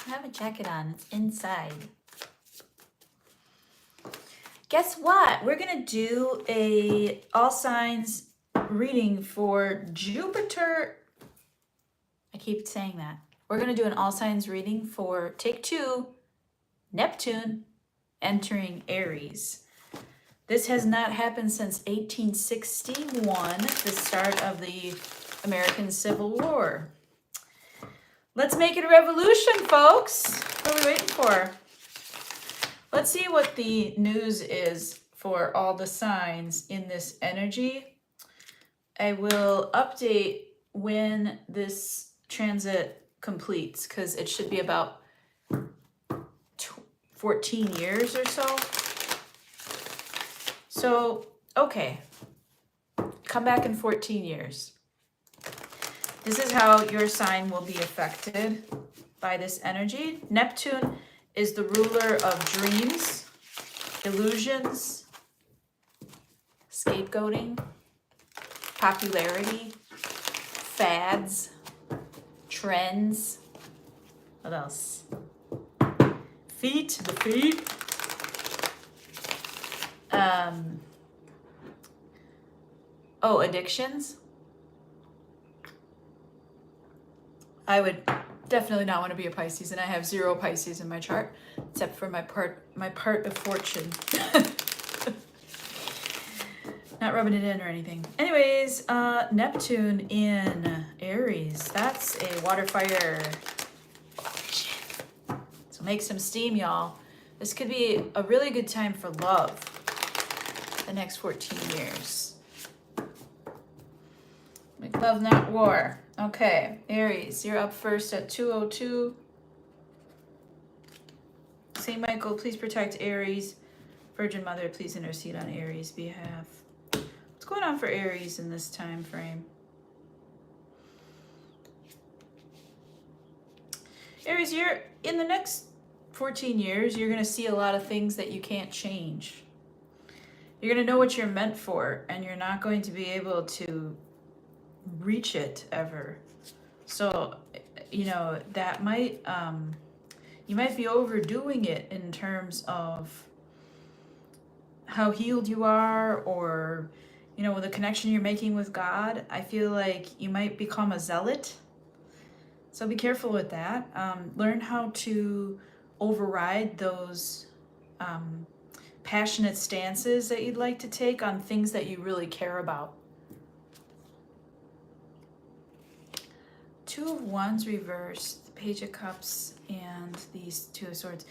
I have a jacket on. It's inside. Guess what? We're going to do a all signs reading for Jupiter. I keep saying that. We're going to do an all signs reading for take 2, Neptune entering Aries. This has not happened since 1861, the start of the American Civil War. Let's make it a revolution, folks. What are we waiting for? Let's see what the news is for all the signs in this energy. I will update when this transit completes because it should be about 14 years or so. So, okay, come back in 14 years. This is how your sign will be affected by this energy. Neptune is the ruler of dreams, illusions, scapegoating, popularity, fads, trends. What else? The feet. Addictions. I would definitely not want to be a Pisces, and I have 0 Pisces in my chart, except for my part of fortune. Not rubbing it in or anything. Anyways, Neptune in Aries. That's a water fire. So make some steam, y'all. This could be a really good time for love the next 14 years. Make love, not war. Okay, Aries, you're up first at 2:02. St. Michael, please protect Aries. Virgin Mother, please intercede on Aries' behalf. What's going on for Aries in this time frame? Aries, you're in the next 14 years, you're going to see a lot of things that you can't change. You're going to know what you're meant for, and you're not going to be able to reach it ever. So, that might, you might be overdoing it in terms of how healed you are, or, with the connection you're making with God. I feel like you might become a zealot. So be careful with that. Learn how to override those passionate stances that you'd like to take on things that you really care about. 2 of Wands reversed, the Page of Cups, and these 2 of Swords.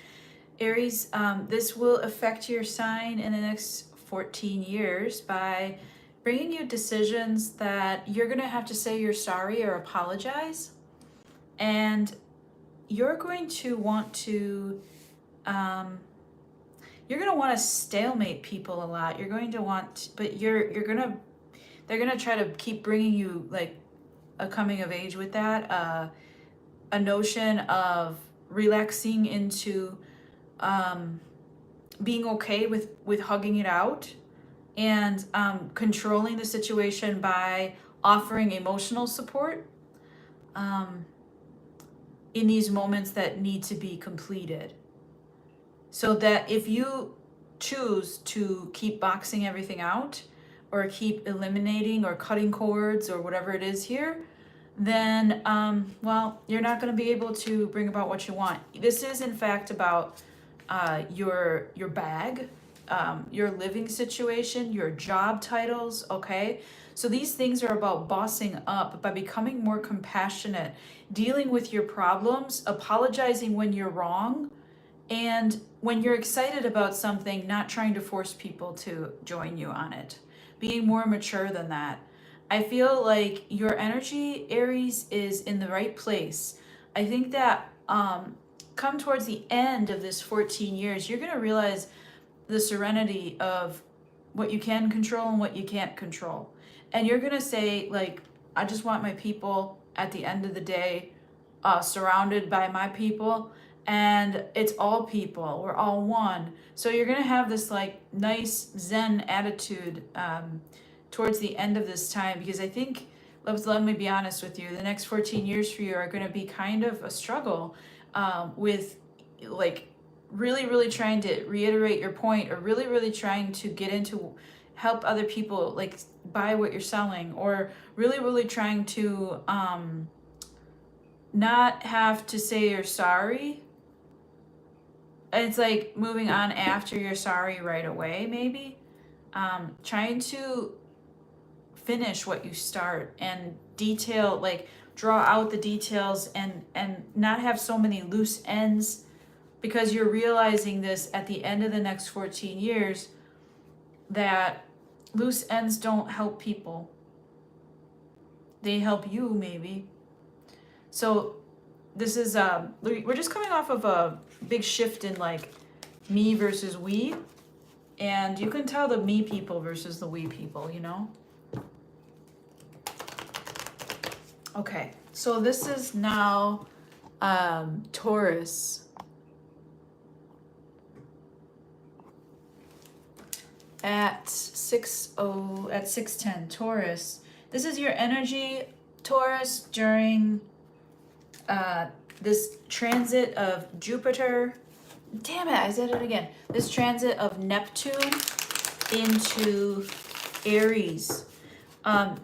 Aries, this will affect your sign in the next 14 years by bringing you decisions that you're going to have to say you're sorry or apologize. And you're going to want to, stalemate people a lot. You're going to want, but they're going to try to keep bringing you like a coming of age with that, a notion of relaxing into being okay with hugging it out, and controlling the situation by offering emotional support in these moments that need to be completed. So that if you choose to keep boxing everything out, or keep eliminating or cutting cords or whatever it is here, then, you're not going to be able to bring about what you want. This is, in fact, about your bag, your living situation, your job titles, okay? So these things are about bossing up by becoming more compassionate, dealing with your problems, apologizing when you're wrong, and when you're excited about something, not trying to force people to join you on it. Being more mature than that. I feel like your energy, Aries, is in the right place. I think that come towards the end of this 14 years, you're going to realize the serenity of what you can control and what you can't control. And you're going to say, like, I just want my people at the end of the day surrounded by my people. And it's all people. We're all one. So you're going to have this like nice Zen attitude towards the end of this time, because I think, let me be honest with you, the next 14 years for you are going to be kind of a struggle. with like really trying to reiterate your point, or really trying to get into help other people like buy what you're selling, or really trying to not have to say you're sorry. It's like moving on after you're sorry right away, maybe. Trying to finish what you start and detail, like draw out the details, and not have so many loose ends, because you're realizing this at the end of the next 14 years that loose ends don't help people. They help you maybe. So this is we're just coming off of a big shift in like me versus we, and you can tell the me people versus the we people, you know. Okay, so this is now Taurus at 6:10. Taurus, this is your energy, Taurus, during this transit of Jupiter. Damn it, I said it again. This transit of Neptune into Aries.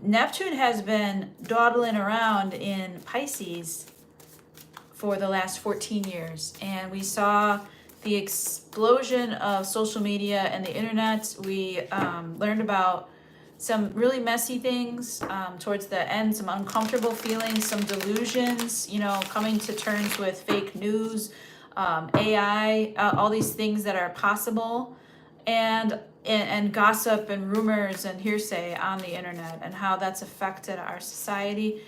Neptune has been dawdling around in Pisces for the last 14 years, and we saw the explosion of social media and the internet. We learned about some really messy things towards the end, some uncomfortable feelings, some delusions, you know, coming to terms with fake news, AI, all these things that are possible, and gossip and rumors and hearsay on the internet, and how that's affected our society.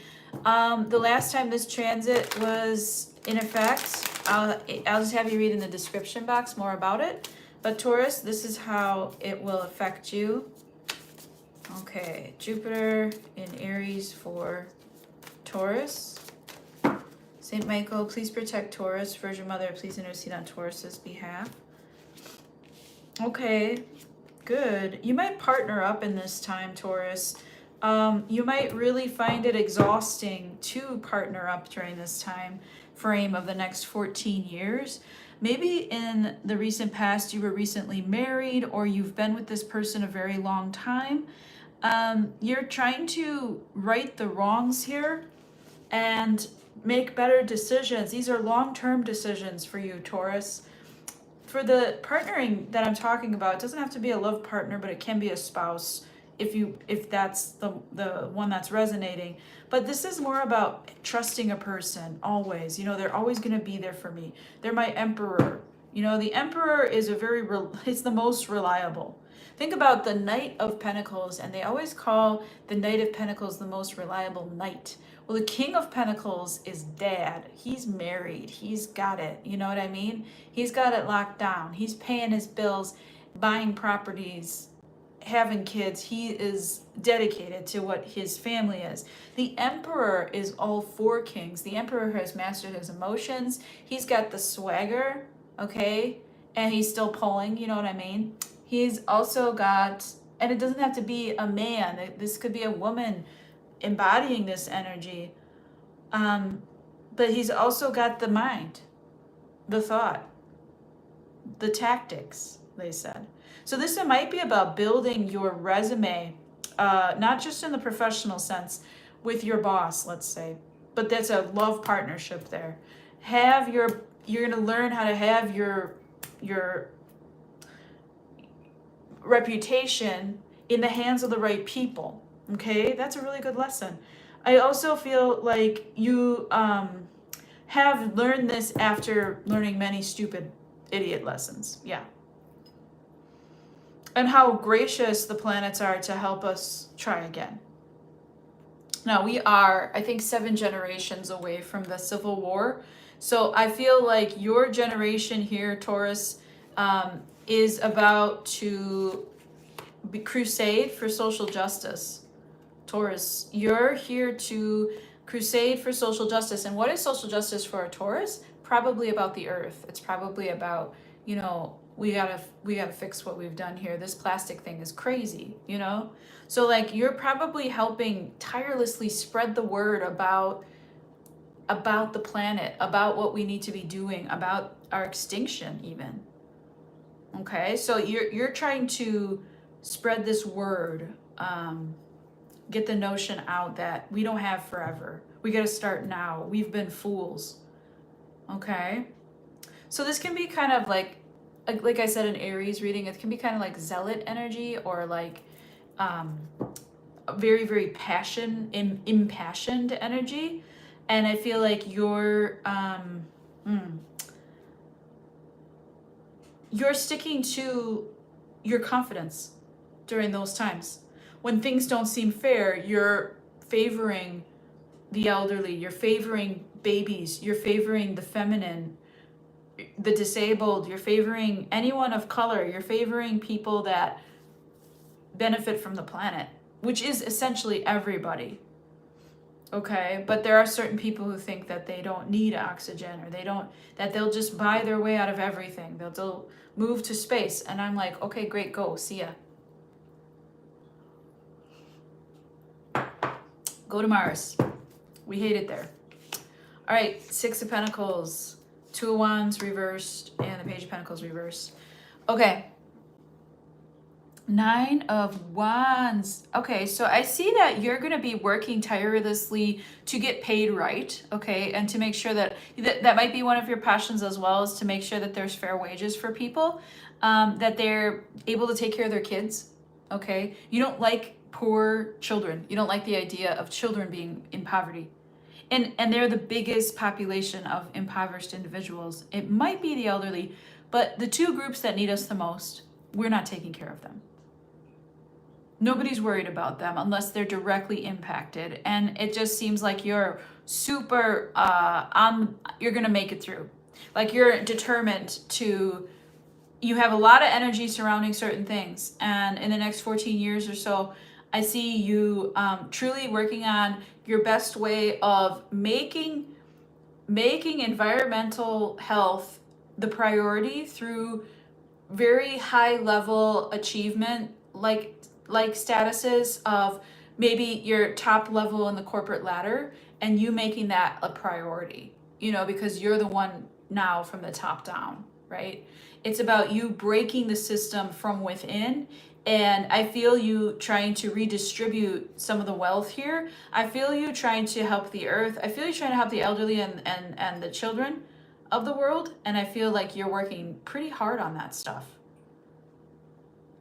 The last time this transit was in effect, I'll just have you read in the description box more about it. But Taurus, this is how it will affect you. Okay, Jupiter in Aries for Taurus. Saint Michael, please protect Taurus. Virgin Mother, please intercede on Taurus's behalf. Okay, good. You might partner up in this time, Taurus. You might really find it exhausting to partner up during this time frame of the next 14 years. Maybe in the recent past you were recently married, or you've been with this person a very long time. You're trying to right the wrongs here and make better decisions. These are long-term decisions for you, Taurus. For the partnering that I'm talking about, it doesn't have to be a love partner, but it can be a spouse if that's the one that's resonating. But this is more about trusting a person always. You know, they're always going to be there for me. They're my emperor. You know, the emperor is it's the most reliable. Think about the Knight of Pentacles, and they always call the Knight of Pentacles the most reliable knight. Well, the King of Pentacles is dad. He's married. He's got it. You know what I mean? He's got it locked down. He's paying his bills, buying properties, having kids. He is dedicated to what his family is. The Emperor is all four kings. The Emperor has mastered his emotions. He's got the swagger, okay? And he's still pulling, you know what I mean? He's also got, and it doesn't have to be a man. This could be a woman embodying this energy. But he's also got the mind, the thought, the tactics, they said. So this might be about building your resume, not just in the professional sense with your boss, let's say, but that's a love partnership there. You're going to learn how to have your reputation in the hands of the right people. Okay, that's a really good lesson. I also feel like you have learned this after learning many stupid idiot lessons. Yeah. And how gracious the planets are to help us try again. Now, we are, I think, 7 generations away from the Civil War. So I feel like your generation here, Taurus, is about to crusade for social justice. Taurus, you're here to crusade for social justice. And what is social justice for a Taurus? Probably about the earth. It's probably about, you know, we gotta fix what we've done here. This plastic thing is crazy, you know? So like, you're probably helping tirelessly spread the word about about the planet, about what we need to be doing, about our extinction even. Okay, so you're trying to spread this word, get the notion out that we don't have forever. We got to start now. We've been fools. Okay, so this can be kind of like I said in Aries reading, it can be kind of like zealot energy, or like um, very very impassioned energy. And I feel like you're sticking to your confidence during those times when things don't seem fair. You're favoring the elderly, you're favoring babies, you're favoring the feminine, the disabled, you're favoring anyone of color, you're favoring people that benefit from the planet, which is essentially everybody. Okay, but there are certain people who think that they don't need oxygen, or that they'll just buy their way out of everything. They'll move to space. And I'm like, okay, great, go, see ya. Go to Mars. We hate it there. All right, Six of Pentacles, Two of Wands reversed, and the Page of Pentacles reversed. Okay. Nine of Wands. Okay, so I see that you're going to be working tirelessly to get paid right, okay, and to make sure that might be one of your passions as well, is to make sure that there's fair wages for people, that they're able to take care of their kids, okay? You don't like poor children. You don't like the idea of children being in poverty. And they're the biggest population of impoverished individuals. It might be the elderly, but the two groups that need us the most, we're not taking care of them. Nobody's worried about them unless they're directly impacted. And it just seems like you're super you're gonna make it through. Like you're determined to, you have a lot of energy surrounding certain things. And in the next 14 years or so, I see you truly working on your best way of making environmental health the priority through very high level achievement, like statuses of maybe your top level in the corporate ladder, and you making that a priority, because you're the one now from the top down, right? It's about you breaking the system from within. And I feel you trying to redistribute some of the wealth here. I feel you trying to help the earth. I feel you trying to help the elderly and the children of the world. And I feel like you're working pretty hard on that stuff.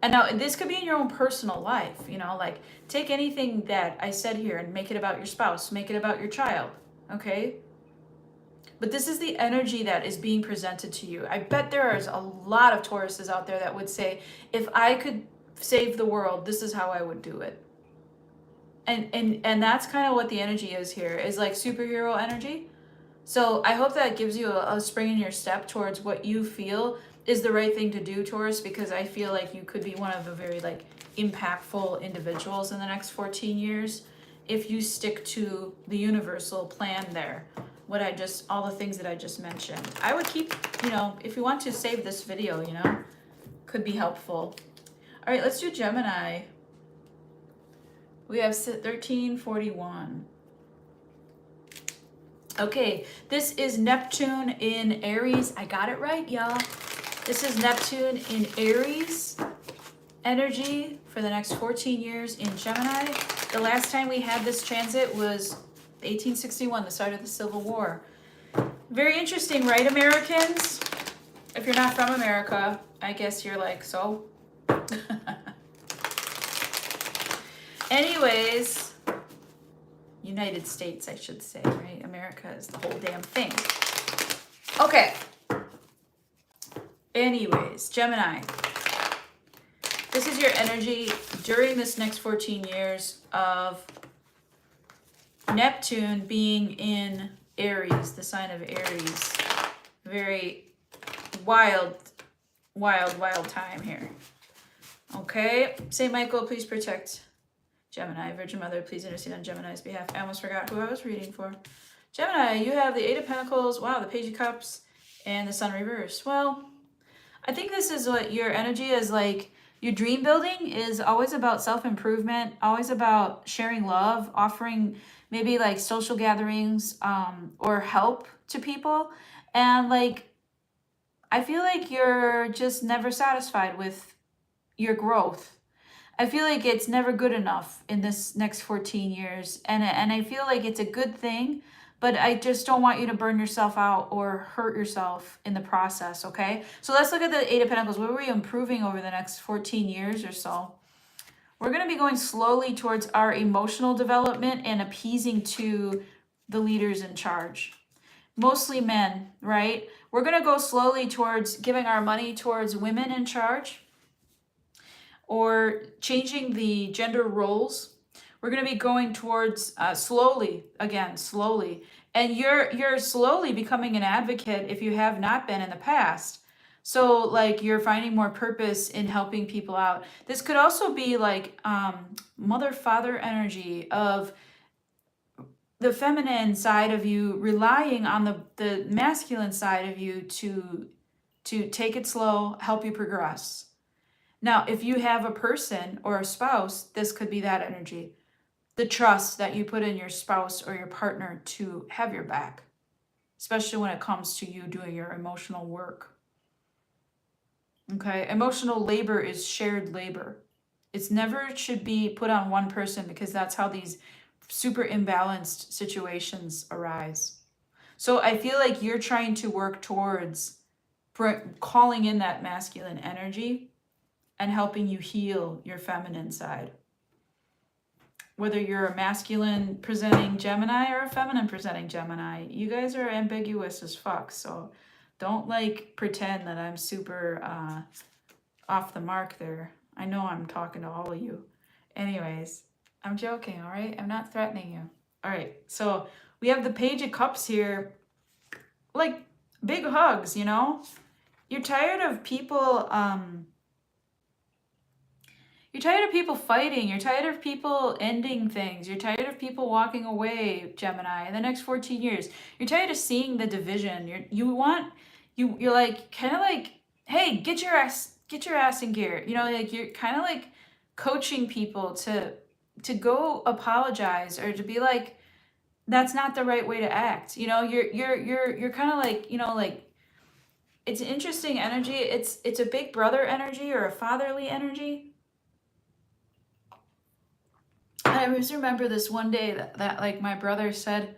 And now this could be in your own personal life, like take anything that I said here and make it about your spouse, make it about your child, okay? But this is the energy that is being presented to you. I bet there is a lot of Tauruses out there that would say, if I could save the world, this is how I would do it. And that's kind of what the energy is here, is like superhero energy. So I hope that gives you a spring in your step towards what you feel is the right thing to do, Taurus, because I feel like you could be one of the very impactful individuals in the next 14 years if you stick to the universal plan there. All the things that I just mentioned. I would keep, if you want to save this video, could be helpful. All right, let's do Gemini. We have 1341. Okay, this is Neptune in Aries. I got it right, y'all. This is Neptune in Aries energy for the next 14 years in Gemini. The last time we had this transit was 1861, the start of the Civil War. Very interesting, right, Americans? If you're not from America, I guess you're like, so? Anyways, United States, I should say, right? America is the whole damn thing. Okay. Anyways, Gemini. This is your energy during this next 14 years of Neptune being in Aries, the sign of Aries. Very wild time here. Okay. St. Michael, please protect Gemini. Virgin Mother, please intercede on Gemini's behalf. I almost forgot who I was reading for. Gemini, you have the Eight of Pentacles, wow, the Page of Cups, and the Sun reversed. Well, I think this is what your energy is like. Your dream building is always about self-improvement, always about sharing love, offering maybe like social gatherings, or help to people. And like, I feel like you're just never satisfied with your growth. I feel like it's never good enough in this next 14 years. And I feel like it's a good thing, but I just don't want you to burn yourself out or hurt yourself in the process, okay? So let's look at the Eight of Pentacles. What are we improving over the next 14 years or so? We're going to be going slowly towards our emotional development and appeasing to the leaders in charge. Mostly men, right? We're going to go slowly towards giving our money towards women in charge, or changing the gender roles. We're going to be going towards slowly, again, slowly. And you're slowly becoming an advocate if you have not been in the past. So like you're finding more purpose in helping people out. This could also be like mother father energy of the feminine side of you relying on the masculine side of you to take it slow, help you progress. Now, if you have a person or a spouse, this could be that energy. The trust that you put in your spouse or your partner to have your back, especially when it comes to you doing your emotional work. Okay, emotional labor is shared labor. It's never should be put on one person, because that's how these super imbalanced situations arise. So I feel like you're trying to work towards calling in that masculine energy and helping you heal your feminine side. Whether you're a masculine presenting Gemini or a feminine presenting Gemini, you guys are ambiguous as fuck. So don't like pretend that I'm super off the mark there. I know I'm talking to all of you. Anyways, I'm joking, all right? I'm not threatening you. All right, so we have the Page of Cups here. Like, big hugs, you know? You're tired of people... You're tired of people fighting. You're tired of people ending things. You're tired of people walking away, Gemini, in the next 14 years. You're tired of seeing the division. You're like, kind of like, hey, get your ass in gear. You know, like you're kind of like coaching people to go apologize, or to be like, that's not the right way to act. You know, you're kind of like, you know, like, it's an interesting energy. It's a big brother energy or a fatherly energy. I always remember this one day that like my brother said,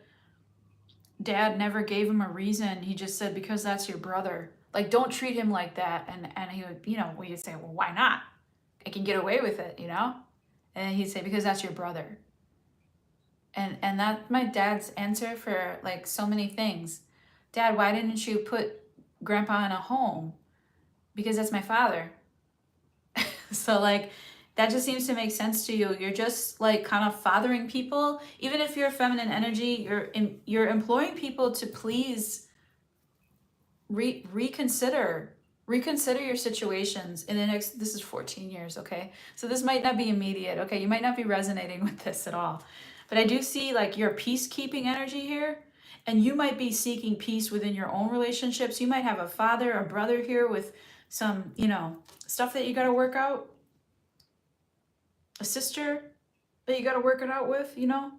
Dad never gave him a reason. He just said, because that's your brother. Like, don't treat him like that. And he would, you know, we'd say, well, why not? I can get away with it, you know? And he'd say, because that's your brother. And that's my dad's answer for like so many things. Dad, why didn't you put Grandpa in a home? Because that's my father. So like, that just seems to make sense to you. You're just like kind of fathering people. Even if you're feminine energy, you're employing people to please reconsider your situations in the next, this is 14 years, okay? So this might not be immediate, okay? You might not be resonating with this at all. But I do see like your peacekeeping energy here. And you might be seeking peace within your own relationships. You might have a father or brother here with some, you know, stuff that you got to work out. A sister that you got to work it out with, you know?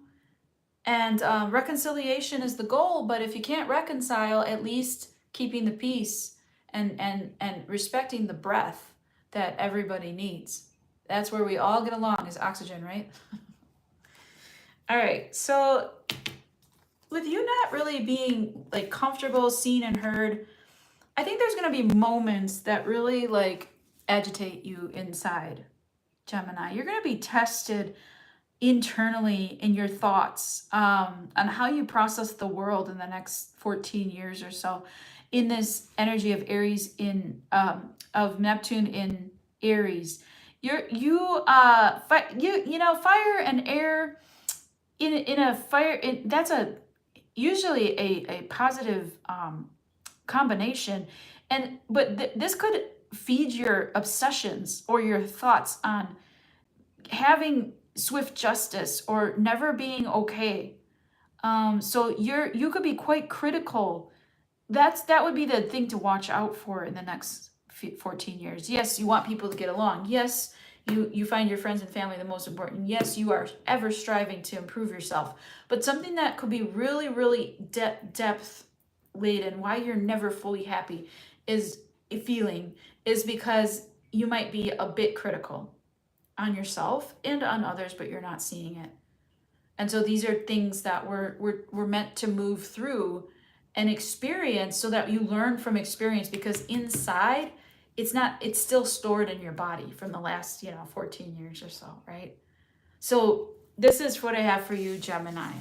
And reconciliation is the goal, but if you can't reconcile, at least keeping the peace and respecting the breath that everybody needs. That's where we all get along, is oxygen, right? All right, so with you not really being like comfortable, seen and heard, I think there's going to be moments that really like agitate you inside. Gemini, you're going to be tested internally in your thoughts on how you process the world in the next 14 years or so, in this energy of Aries of Neptune in Aries. Fire and air in a fire, that's usually a positive combination, but this could feed your obsessions or your thoughts on having swift justice or never being okay. So you could be quite critical. That would be the thing to watch out for in the next 14 years. Yes, you want people to get along. Yes, You find your friends and family the most important. Yes, you are ever striving to improve yourself, but something that could be really, really depth laden, why you're never fully happy is a feeling, is because you might be a bit critical on yourself and on others, but you're not seeing it. And so these are things that we're meant to move through and experience so that you learn from experience, because inside it's still stored in your body from the last 14 years or so, right? So this is what I have for you, Gemini.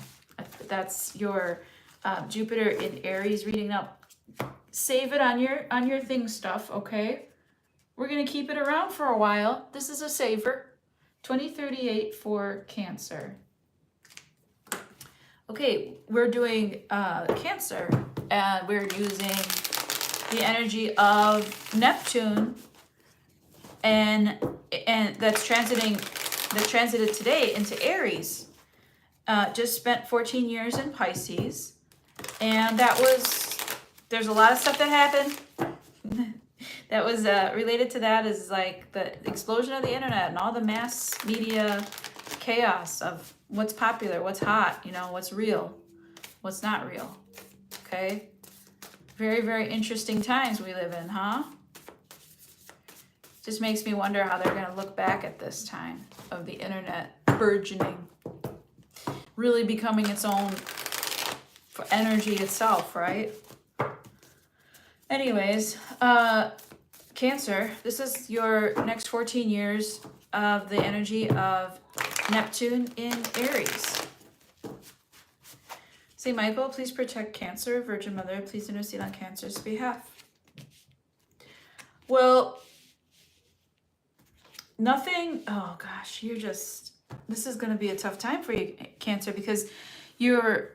That's your Jupiter in Aries reading. Now save it on your thing stuff, okay? We're gonna keep it around for a while. This is a saver. 2038 for Cancer. Okay, we're doing Cancer, and we're using the energy of Neptune, and that transited today into Aries. Just spent 14 years in Pisces, and there's a lot of stuff that happened. That was related to that is like the explosion of the internet and all the mass media chaos of what's popular, what's hot, what's real, what's not real. Okay? Very, very interesting times we live in, huh? Just makes me wonder how they're going to look back at this time of the internet burgeoning, really becoming its own energy itself, right? Anyways, Cancer, this is your next 14 years of the energy of Neptune in Aries. St. Michael, please protect Cancer. Virgin Mother, please intercede on Cancer's behalf. Well, nothing, oh gosh, this is going to be a tough time for you, Cancer, because your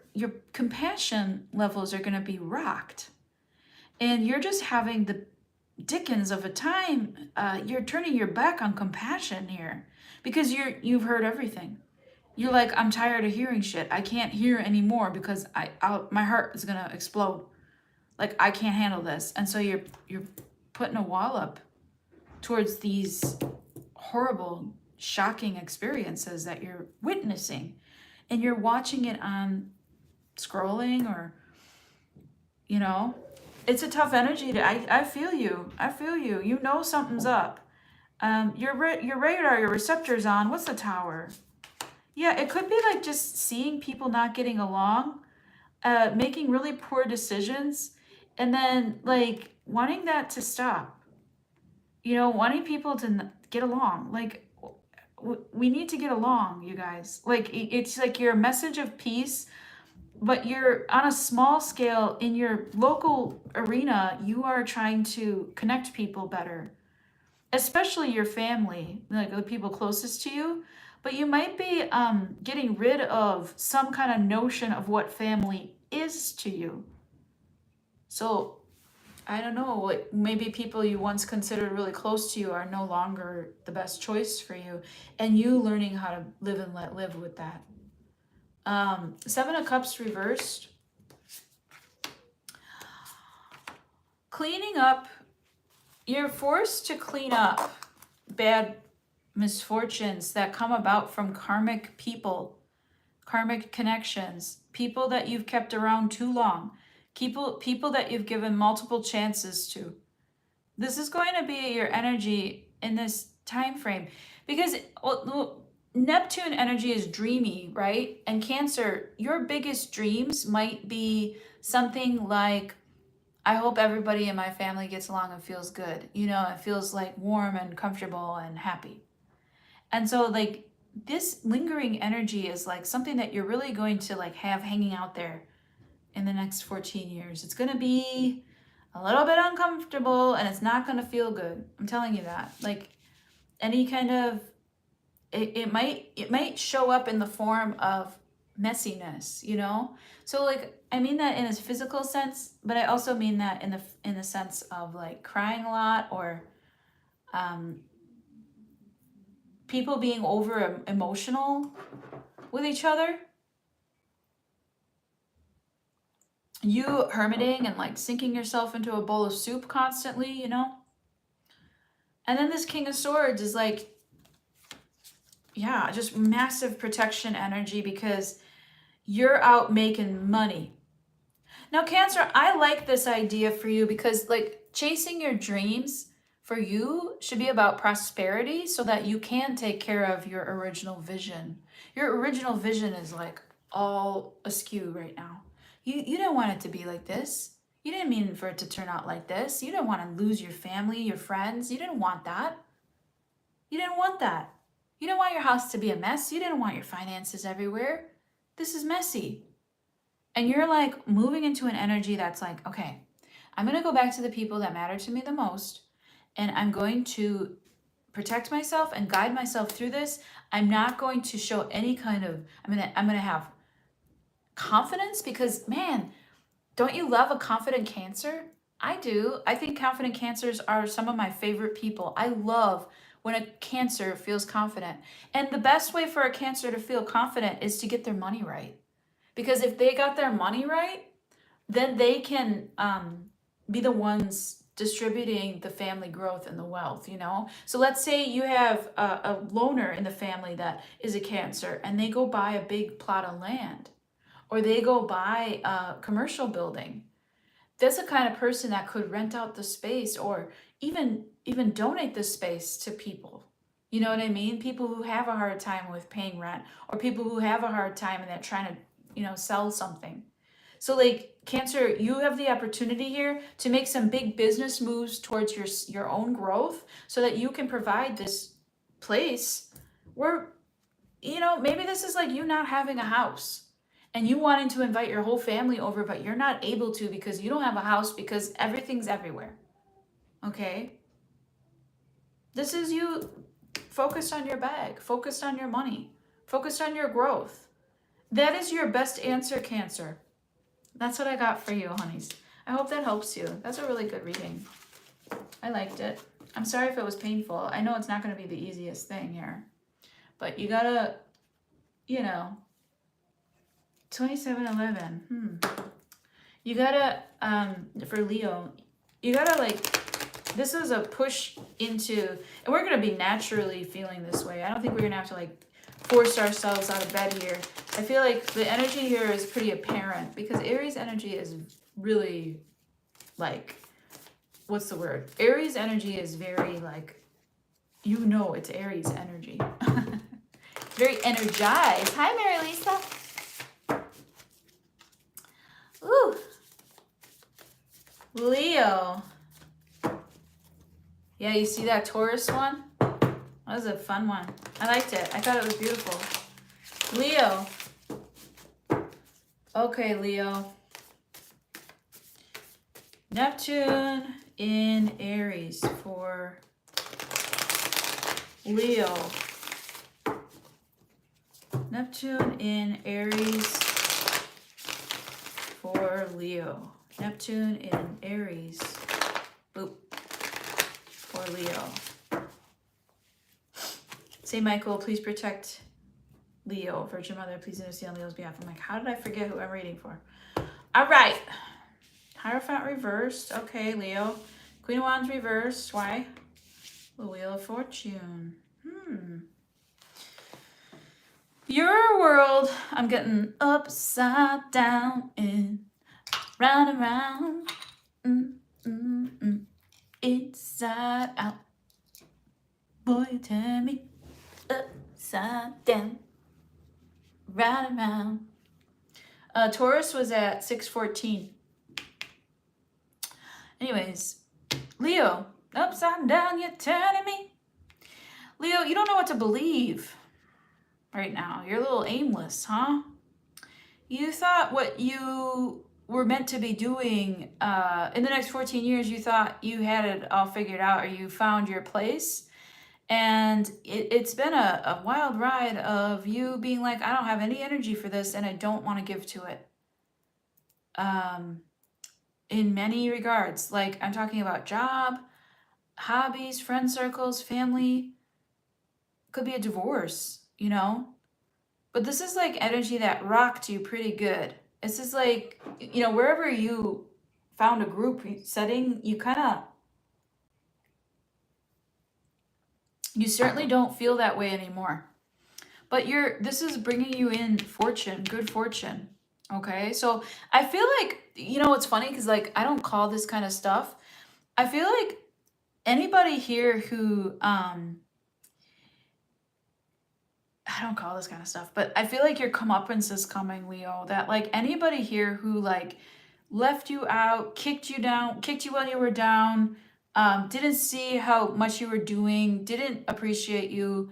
compassion levels are going to be rocked. And you're just having the dickens of a time. You're turning your back on compassion here because you've heard everything. You're like, I'm tired of hearing shit. I can't hear anymore because my heart is gonna explode. Like, I can't handle this. And so you're putting a wall up towards these horrible, shocking experiences that you're witnessing, and you're watching it on scrolling or it's a tough energy. I feel you. You know something's up. Your radar, your receptors on. What's the Tower? Yeah, it could be like just seeing people not getting along, making really poor decisions, and then like wanting that to stop. Wanting people to get along. Like we need to get along, you guys. Like it's like your message of peace. But you're on a small scale in your local arena, you are trying to connect people better, especially your family, like the people closest to you. But you might be getting rid of some kind of notion of what family is to you. So I don't know, maybe people you once considered really close to you are no longer the best choice for you, and you learning how to live and let live with that. Seven of Cups reversed. Cleaning up. You're forced to clean up bad misfortunes that come about from karmic people, karmic connections, people that you've kept around too long, people that you've given multiple chances to. This is going to be your energy in this time frame because Neptune energy is dreamy, right? And Cancer, your biggest dreams might be something like, I hope everybody in my family gets along and feels good. It feels like warm and comfortable and happy. And so like this lingering energy is like something that you're really going to like have hanging out there in the next 14 years. It's going to be a little bit uncomfortable and it's not going to feel good. I'm telling you that. Like any kind of it might show up in the form of messiness, so like I mean that in a physical sense, but I also mean that in the sense of like crying a lot, or people being over emotional with each other, you hermiting and like sinking yourself into a bowl of soup constantly, and then this King of Swords is like yeah, just massive protection energy because you're out making money. Now, Cancer, I like this idea for you because, like, chasing your dreams for you should be about prosperity so that you can take care of your original vision. Your original vision is like all askew right now. You didn't want it to be like this. You didn't mean for it to turn out like this. You didn't want to lose your family, your friends. You didn't want that. You didn't want that. You didn't want your house to be a mess. You didn't want your finances everywhere. This is messy. And you're like moving into an energy that's like, okay, I'm going to go back to the people that matter to me the most. And I'm going to protect myself and guide myself through this. I'm not going to show any kind of, I'm going to have confidence because, man, don't you love a confident Cancer? I do. I think confident Cancers are some of my favorite people. I love when a Cancer feels confident. And the best way for a Cancer to feel confident is to get their money right. Because if they got their money right, then they can be the ones distributing the family growth and the wealth, you know? So let's say you have a loner in the family that is a Cancer and they go buy a big plot of land or they go buy a commercial building. That's the kind of person that could rent out the space or even donate the space to people. You know what I mean? People who have a hard time with paying rent or people who have a hard time and they're trying to, sell something. So like Cancer, you have the opportunity here to make some big business moves towards your own growth so that you can provide this place where, maybe this is like you not having a house and you wanting to invite your whole family over, but you're not able to because you don't have a house because everything's everywhere. Okay? This is you focused on your bag, focused on your money, focused on your growth. That is your best answer, Cancer. That's what I got for you, honeys. I hope that helps you. That's a really good reading. I liked it. I'm sorry if it was painful. I know it's not going to be the easiest thing here. But you gotta, 2711. You gotta, for Leo, you gotta this is a push into, and we're gonna be naturally feeling this way. I don't think we're gonna have to force ourselves out of bed here. I feel like the energy here is pretty apparent because Aries energy is really what's the word? Aries energy is very it's Aries energy. Very energized. Hi, Mary Lisa. Ooh. Leo. Yeah, you see that Taurus one? That was a fun one. I liked it. I thought it was beautiful. Leo. Okay, Leo. Neptune in Aries for Leo. Neptune in Aries for Leo. Neptune in Aries. Boop. For Leo. Saint Michael, please protect Leo. Virgin Mother, please intercede on Leo's behalf. I'm like, how did I forget who I'm reading for? All right. Hierophant reversed. Okay, Leo. Queen of Wands reversed. Why? The Wheel of Fortune. Your world, I'm getting upside down and round and round. Inside out. Boy, you turn me upside down. Round and round. Taurus was at 614. Anyways, Leo, upside down, you're turning me. Leo, you don't know what to believe right now. You're a little aimless, huh? You thought what you were meant to be doing in the next 14 years, you thought you had it all figured out or you found your place. And it's been a wild ride of you being like, I don't have any energy for this and I don't want to give to it. In many regards, I'm talking about job, hobbies, friend circles, family, could be a divorce, But this is energy that rocked you pretty good. This is wherever you found a group setting, you certainly don't feel that way anymore. But this is bringing you in fortune, good fortune. Okay, so I feel like, you know, it's funny because like I don't call this kind of stuff. I feel like anybody here who I don't call this kind of stuff, but I feel like your comeuppance is coming, Leo. That like anybody here who like left you out, kicked you when you were down, didn't see how much you were doing, didn't appreciate you,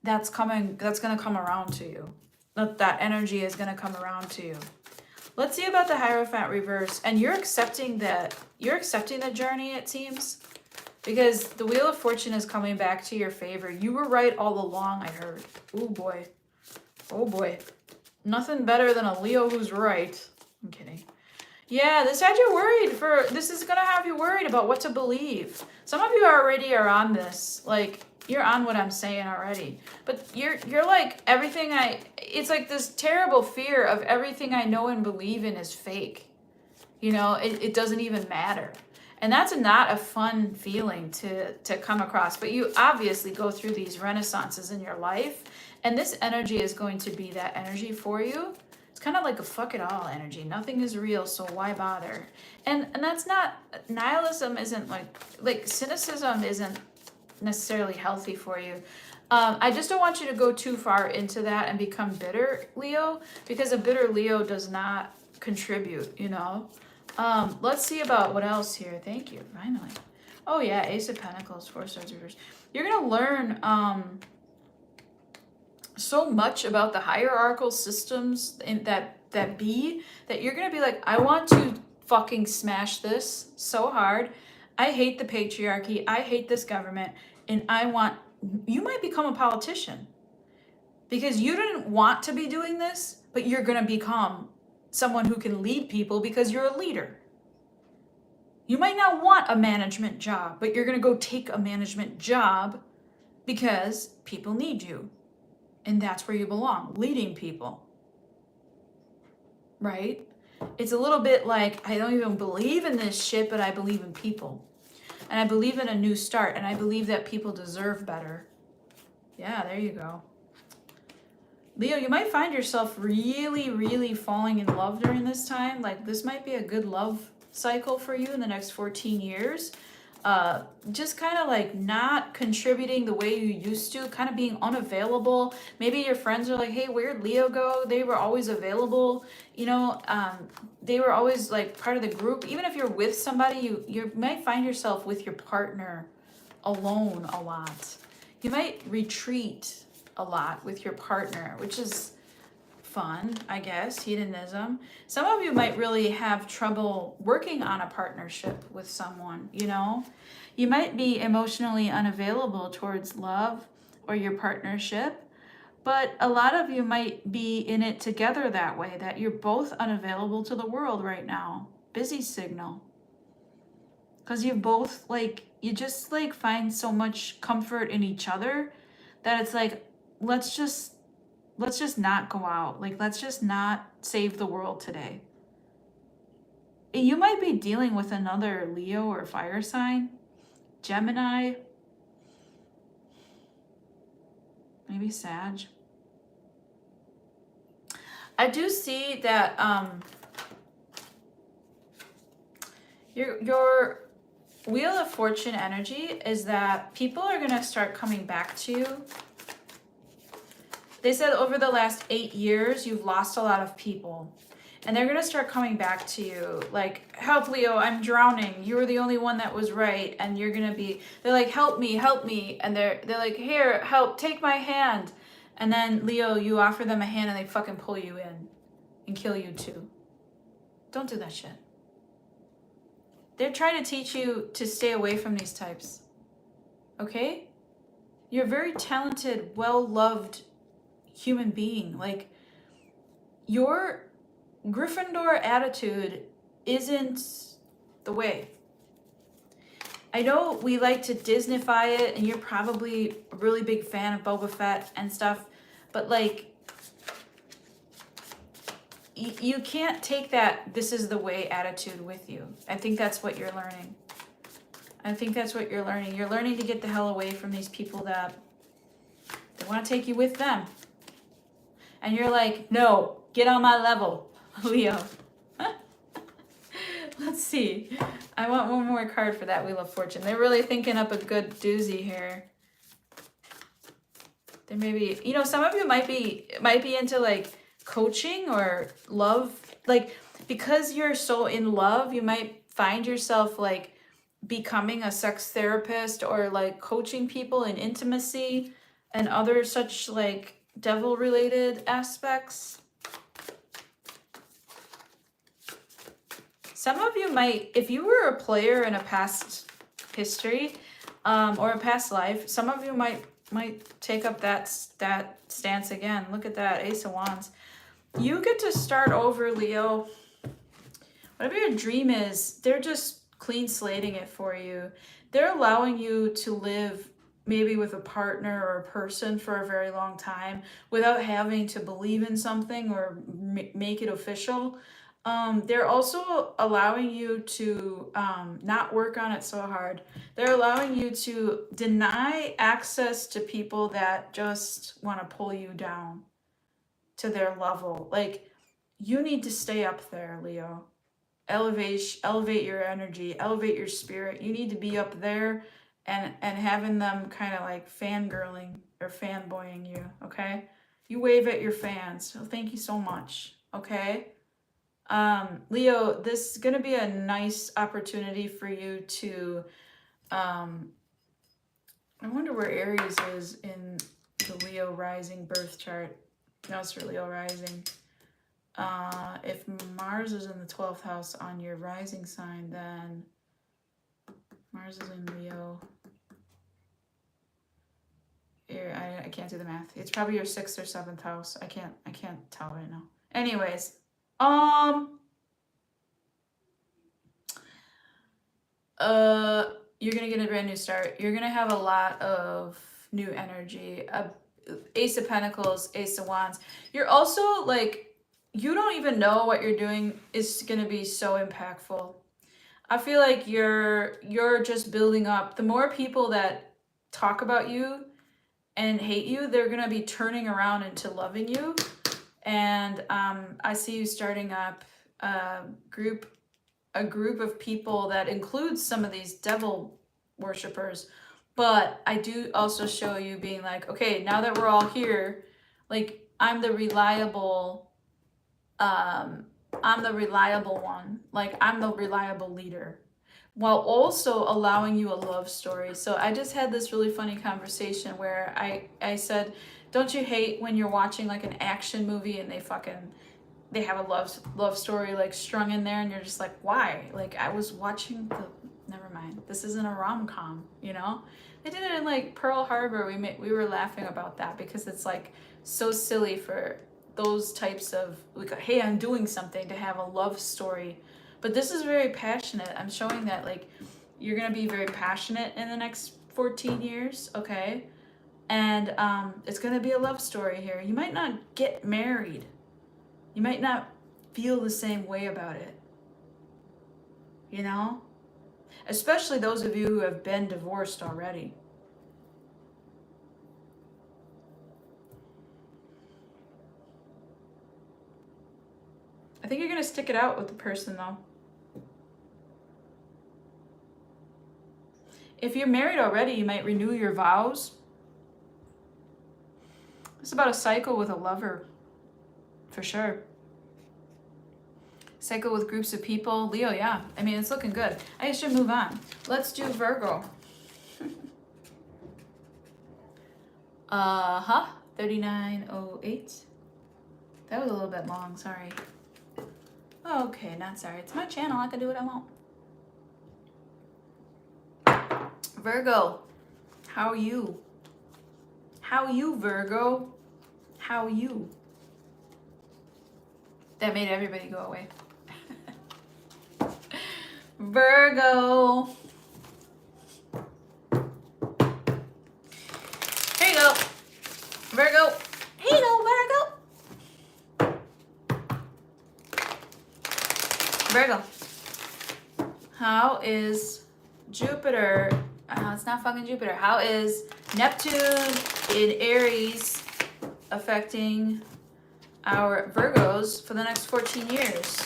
that's gonna come around to you. That energy is gonna come around to you. Let's see about the Hierophant reverse. And you're accepting the journey, it seems. Because the Wheel of Fortune is coming back to your favor. You were right all along, I heard. Oh boy. Oh boy. Nothing better than a Leo who's right. I'm kidding. Yeah, this had you worried this is gonna have you worried about what to believe. Some of you already are on this. Like, you're on what I'm saying already. But you're like, it's like this terrible fear of everything I know and believe in is fake. You know, it doesn't even matter. And that's not a fun feeling to come across. But you obviously go through these renaissances in your life. And this energy is going to be that energy for you. It's kind of like a fuck it all energy. Nothing is real, so why bother? And that's not, nihilism isn't like cynicism isn't necessarily healthy for you. I just don't want you to go too far into that and become bitter, Leo, because a bitter Leo does not contribute, you know? Let's see about what else here. Thank you, finally. Oh yeah, Ace of Pentacles, Four Swords reverse. You're gonna learn so much about the hierarchical systems in that you're gonna be like, I want to fucking smash this so hard. I hate the patriarchy. I hate this government, and you might become a politician because you didn't want to be doing this, but you're gonna become someone who can lead people because you're a leader. You might not want a management job, but you're going to go take a management job because people need you. And that's where you belong, leading people. Right? It's a little bit like, I don't even believe in this shit, but I believe in people. And I believe in a new start, and I believe that people deserve better. Yeah, there you go. Leo, you might find yourself really, really falling in love during this time. Like, this might be a good love cycle for you in the next 14 years. Just kind of like not contributing the way you used to, kind of being unavailable. Maybe your friends are like, hey, where'd Leo go? They were always available. You know, they were always like part of the group. Even if you're with somebody, you might find yourself with your partner alone a lot. You might retreat a lot with your partner, which is fun, I guess, hedonism. Some of you might really have trouble working on a partnership with someone, you know? You might be emotionally unavailable towards love or your partnership, but a lot of you might be in it together that way, that you're both unavailable to the world right now. Busy signal. Because you both, like, you just, like, find so much comfort in each other that it's like, let's just not go out. Like, let's just not save the world today. You might be dealing with another Leo or fire sign, Gemini, maybe Sag. I do see that your Wheel of Fortune energy is that people are going to start coming back to you. They said over the last 8 years, you've lost a lot of people. And they're going to start coming back to you. Like, help, Leo, I'm drowning. You were the only one that was right. And you're going to be, they're like, help me. And they're like, here, help, take my hand. And then, Leo, you offer them a hand and they fucking pull you in and kill you too. Don't do that shit. They're trying to teach you to stay away from these types. Okay? You're a very talented, well-loved human being. Like, your Gryffindor attitude isn't the way. I know we like to Disneyfy it, and you're probably a really big fan of Boba Fett and stuff, but like, you can't take that this is the way attitude with you. I think that's what you're learning. You're learning to get the hell away from these people that they want to take you with them. And you're like, no, get on my level, Leo. Let's see. I want one more card for that Wheel of Fortune. They're really thinking up a good doozy here. There may be, you know, some of you might be into like coaching or love. Like, because you're so in love, you might find yourself like becoming a sex therapist or like coaching people in intimacy and other such like devil related aspects. Some of you might, if you were a player in a past history or a past life, some of you might take up that stance again. Look at that, Ace of Wands. You get to start over, Leo. Whatever your dream is, they're just clean slating it for you. They're allowing you to live maybe with a partner or a person for a very long time without having to believe in something or make it official. They're also allowing you to not work on it so hard. They're allowing you to deny access to people that just want to pull you down to their level. Like, you need to stay up there, Leo. Elevate your energy, elevate your spirit. You need to be up there and having them kind of like fangirling or fanboying you, okay? You wave at your fans. So thank you so much, okay? Leo, this is going to be a nice opportunity for you to, I wonder where Aries is in the Leo rising birth chart. No, it's for Leo rising. If Mars is in the 12th house on your rising sign, then Mars is in Leo. Here, I can't do the math. It's probably your 6th or 7th house. I can't tell right now. Anyways, you're gonna get a brand new start. You're gonna have a lot of new energy. Ace of Pentacles, Ace of Wands. You're also like, you don't even know what you're doing is gonna be so impactful. I feel like you're just building up. The more people that talk about you and hate you, they're gonna be turning around into loving you. And I see you starting up a group of people that includes some of these devil worshippers. But I do also show you being like, okay, now that we're all here, like, I'm the reliable one. Like, I'm the reliable leader, while also allowing you a love story. So I just had this really funny conversation where I said, don't you hate when you're watching like an action movie and they have a love story like strung in there and you're just like, why? Like, I was watching never mind. This isn't a rom-com, you know? They did it in like Pearl Harbor. We were laughing about that because it's like so silly for those types of like, hey, I'm doing something, to have a love story. But this is very passionate. I'm showing that like you're gonna be very passionate in the next 14 years, okay? And it's gonna be a love story here. You might not get married. You might not feel the same way about it, you know? Especially those of you who have been divorced already. I think you're gonna stick it out with the person though. If you're married already, you might renew your vows. It's about a cycle with a lover, for sure. Cycle with groups of people. Leo, yeah. I mean, it's looking good. I should move on. Let's do Virgo. 3908. That was a little bit long, sorry. Okay, not sorry. It's my channel. I can do what I want. Virgo, how are you? How are you, Virgo? How are you? That made everybody go away. Virgo. Here you go. Virgo. Here you go, Virgo. Virgo. How is Jupiter? It's not fucking Jupiter. How is Neptune in Aries affecting our Virgos for the next 14 years.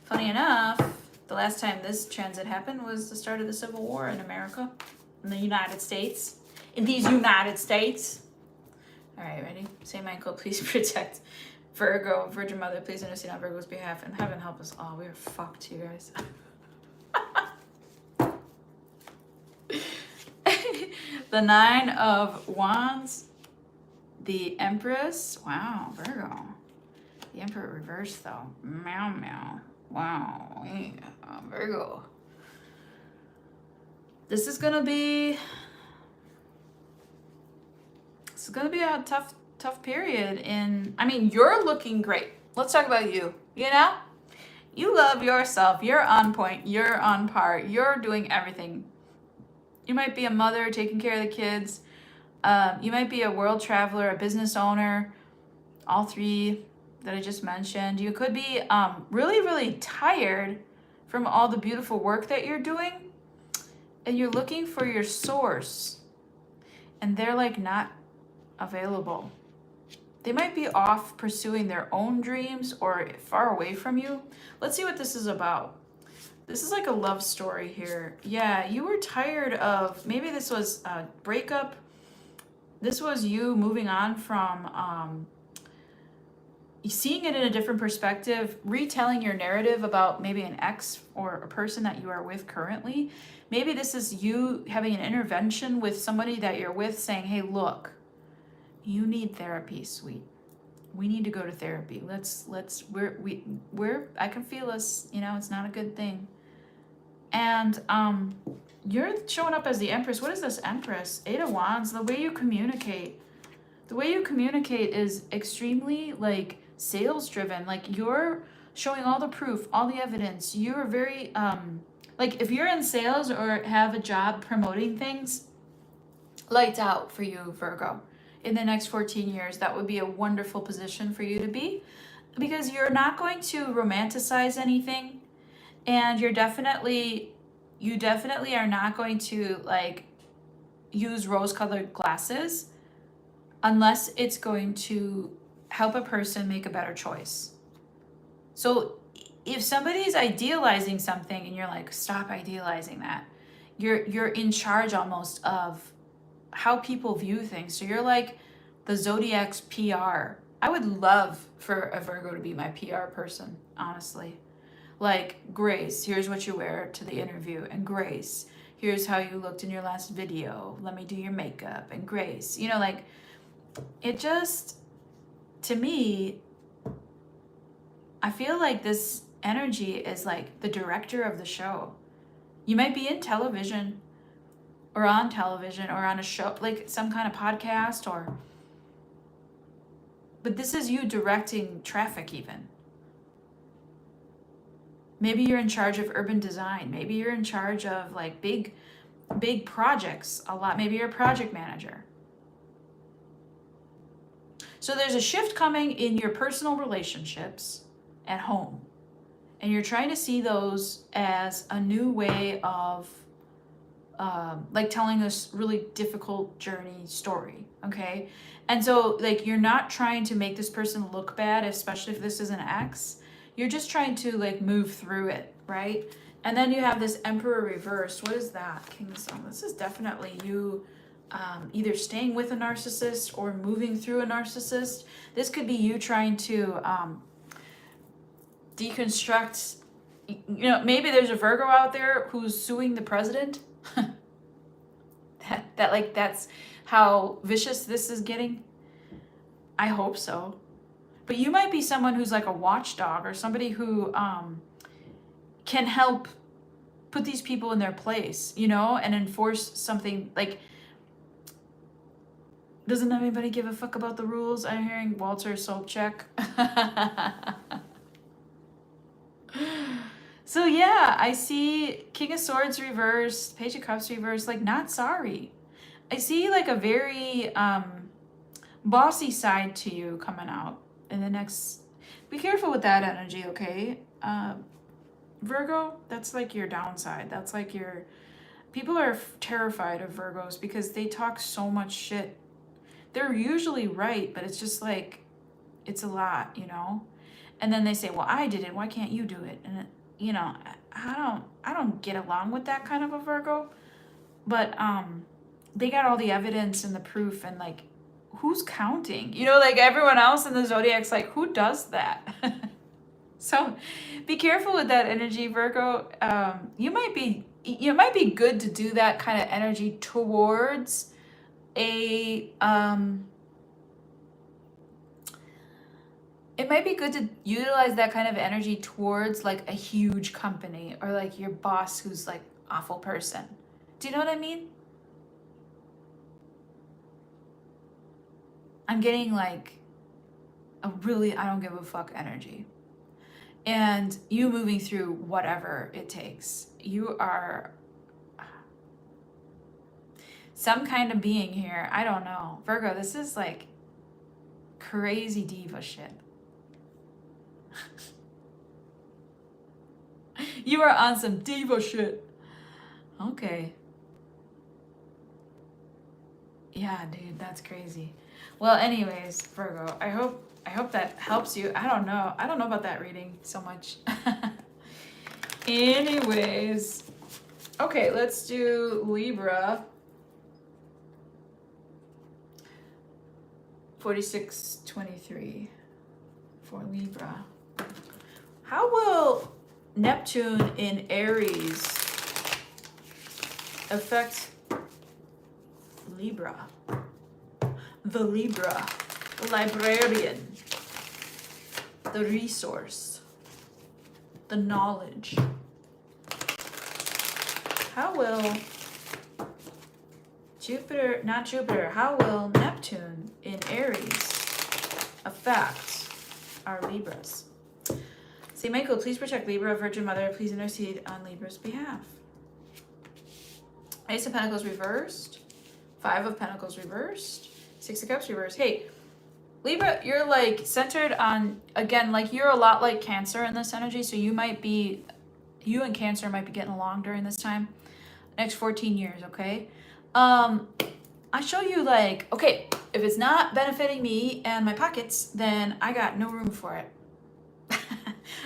Funny enough, the last time this transit happened was the start of the Civil War in America, in the United States. In these United States. All right, ready? Saint Michael, please protect Virgo. Virgin Mother, please intercede on Virgo's behalf. And heaven help us all. We are fucked, you guys. The Nine of Wands. The Empress. Wow, Virgo. The Emperor reversed, though. Meow, meow. Wow. Yeah, Virgo. This is going to be a tough period. I mean, you're looking great. Let's talk about you. You know? You love yourself. You're on point. You're on par. You're doing everything. You might be a mother taking care of the kids. You might be a world traveler, a business owner, all three that I just mentioned. You could be really, really tired from all the beautiful work that you're doing, and you're looking for your source, and they're like not available. They might be off pursuing their own dreams or far away from you. Let's see what this is about. This is like a love story here. Yeah, you were tired of, maybe this was a breakup. This was you moving on from seeing it in a different perspective, retelling your narrative about maybe an ex or a person that you are with currently. Maybe this is you having an intervention with somebody that you're with saying, hey, look, you need therapy, sweet. We need to go to therapy. I can feel us, it's not a good thing. And you're showing up as the Empress. What is this Empress? Eight of Wands, the way you communicate. The way you communicate is extremely like sales driven. Like you're showing all the proof, all the evidence. You're very, like if you're in sales or have a job promoting things, lights out for you, Virgo. In the next 14 years, that would be a wonderful position for you to be, because you're not going to romanticize anything, and you definitely are not going to like use rose-colored glasses unless it's going to help a person make a better choice. So if somebody's idealizing something and you're like, stop idealizing that, you're in charge almost of how people view things. So you're like the Zodiac's PR. I would love for a Virgo to be my PR person, honestly. Like, Grace, here's what you wear to the interview. And Grace, here's how you looked in your last video. Let me do your makeup. And Grace, like, it just, to me, I feel like this energy is like the director of the show. You might be in television or on television or on a show, like some kind of podcast, but this is you directing traffic even. Maybe you're in charge of urban design. Maybe you're in charge of like big projects a lot. Maybe you're a project manager. So there's a shift coming in your personal relationships at home. And you're trying to see those as a new way of like telling this really difficult journey story, okay? And so like you're not trying to make this person look bad, especially if this is an ex. You're just trying to like move through it, right? And then you have this Emperor reversed. What is that? King of Sun. This is definitely you either staying with a narcissist or moving through a narcissist. This could be you trying to deconstruct, maybe there's a Virgo out there who's suing the president. that like that's how vicious this is getting. I hope so. But you might be someone who's like a watchdog or somebody who can help put these people in their place, and enforce something. Like, doesn't anybody give a fuck about the rules? I'm hearing Walter Sobchak. So yeah, I see King of Swords reversed, Page of Cups reversed, like not sorry. I see like a very bossy side to you coming out in the next. Be careful with that energy, okay? Virgo, that's like your downside. That's like your. People are terrified of Virgos because they talk so much shit. They're usually right, but it's just like It's a lot, you know? And then they say, well, I did it. Why can't you do it? And, you know, I don't get along with that kind of a Virgo. But they got all the evidence and the proof, and like, who's counting? You know, like everyone else in the zodiac's like, who does that? So be careful with that energy, Virgo. It might be good to do that kind of energy towards a it might be good to utilize that kind of energy towards like a huge company, or like your boss who's like awful person. Do you know what I mean? I'm getting like a really I don't give a fuck energy. And you moving through whatever it takes. You are some kind of being here. I don't know. Virgo, this is like crazy diva shit. You are on some diva shit. Okay. Yeah, dude, that's crazy. Well, anyways, Virgo, I hope that helps you. I don't know about that reading so much. Anyways, okay, let's do Libra. 4623 for Libra. How will Neptune in Aries affect Libra? The Libra, the librarian, the resource, the knowledge. How will how will Neptune in Aries affect our Libras? Saint Michael, please protect Libra. Virgin Mother, please intercede on Libra's behalf. Ace of Pentacles reversed. 5 of Pentacles reversed. 6 of Cups reversed. Hey, Libra, you're like centered on, again, like you're a lot like Cancer in this energy. So you and Cancer might be getting along during this time. Next 14 years, okay? I show you like, okay, if it's not benefiting me and my pockets, then I got no room for it.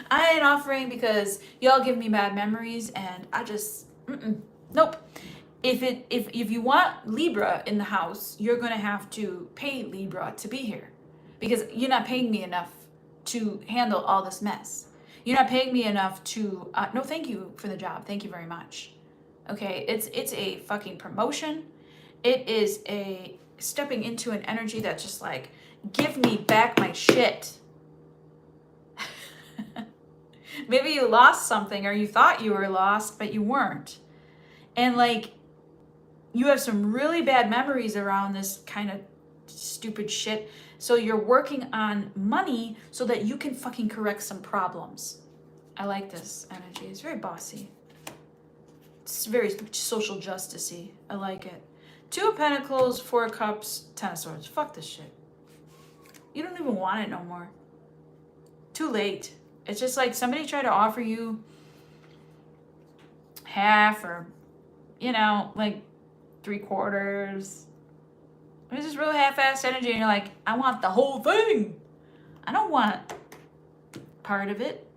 I ain't offering because y'all give me bad memories, and I just, nope. If you want Libra in the house, you're gonna have to pay Libra to be here, because you're not paying me enough to handle all this mess. You're not paying me enough to, no thank you for the job, thank you very much. Okay, it's a fucking promotion. It is a stepping into an energy that's just like, give me back my shit. Maybe you lost something, or you thought you were lost, but you weren't. And like, you have some really bad memories around this kind of stupid shit. So you're working on money so that you can fucking correct some problems. I like this energy. It's very bossy. It's very social justice-y. I like it. 2 of Pentacles, 4 of Cups, 10 of Swords. Fuck this shit. You don't even want it no more. Too late. It's just like somebody tried to offer you half, or, you know, like 3/4. It's just real half-assed energy, and you're like, I want the whole thing. I don't want part of it.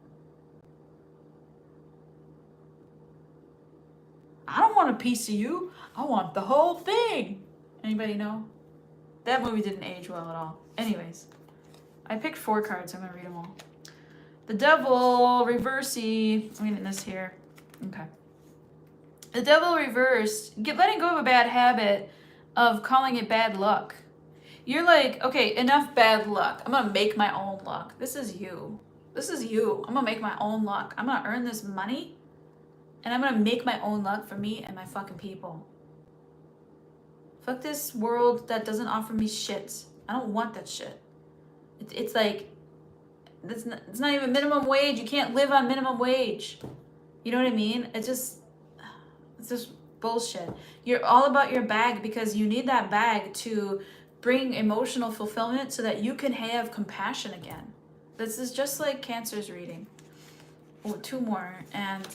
I don't want a piece of you. I want the whole thing. Anybody know? That movie didn't age well at all. Anyways, I picked 4 cards. I'm going to read them all. The Devil, reversey. I'm getting this here. Okay. The Devil reversed. Letting go of a bad habit of calling it bad luck. You're like, okay, enough bad luck. I'm going to make my own luck. This is you. This is you. I'm going to make my own luck. I'm going to earn this money, and I'm going to make my own luck for me and my fucking people. Fuck this world that doesn't offer me shit. I don't want that shit. It's like, it's not even minimum wage. You can't live on minimum wage. You know what I mean? It's just bullshit. You're all about your bag because you need that bag to bring emotional fulfillment so that you can have compassion again. This is just like Cancer's reading. Oh, 2 more. And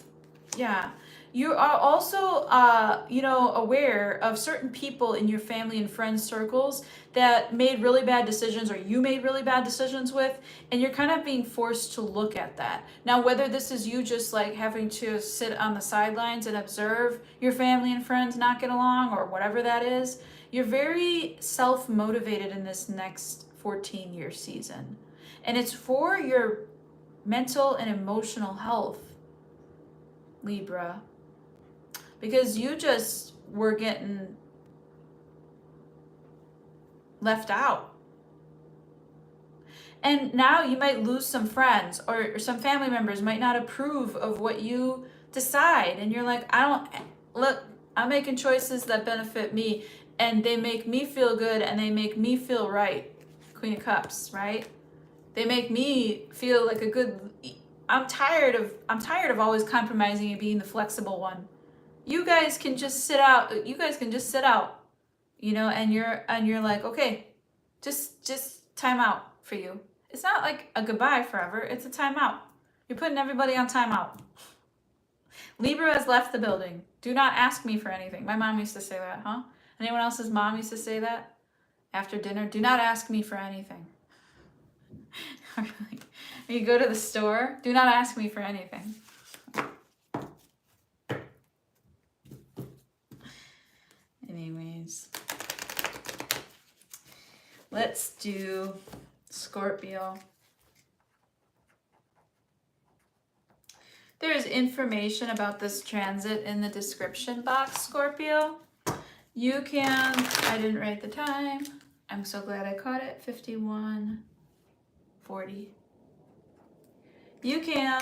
yeah, You are also, aware of certain people in your family and friends circles that made really bad decisions or you made really bad decisions with, and you're kind of being forced to look at that. Now, whether this is you just like having to sit on the sidelines and observe your family and friends not get along or whatever that is, you're very self-motivated in this next 14-year season. And it's for your mental and emotional health, Libra, because you just were getting left out. And now you might lose some friends or some family members might not approve of what you decide. And you're like, I'm making choices that benefit me and they make me feel good and they make me feel right. Queen of Cups, right? They make me feel like a good, I'm tired of always compromising and being the flexible one. You guys can just sit out, and you're like, okay, just time out for you. It's not like a goodbye forever, it's a time out. You're putting everybody on time out. Libra has left the building. Do not ask me for anything. My mom used to say that, huh? Anyone else's mom used to say that after dinner? Do not ask me for anything. You go to the store, do not ask me for anything. Anyways, let's do Scorpio. There is information about this transit in the description box, Scorpio. You can, I didn't write the time. I'm so glad I caught it, 51:40. You can,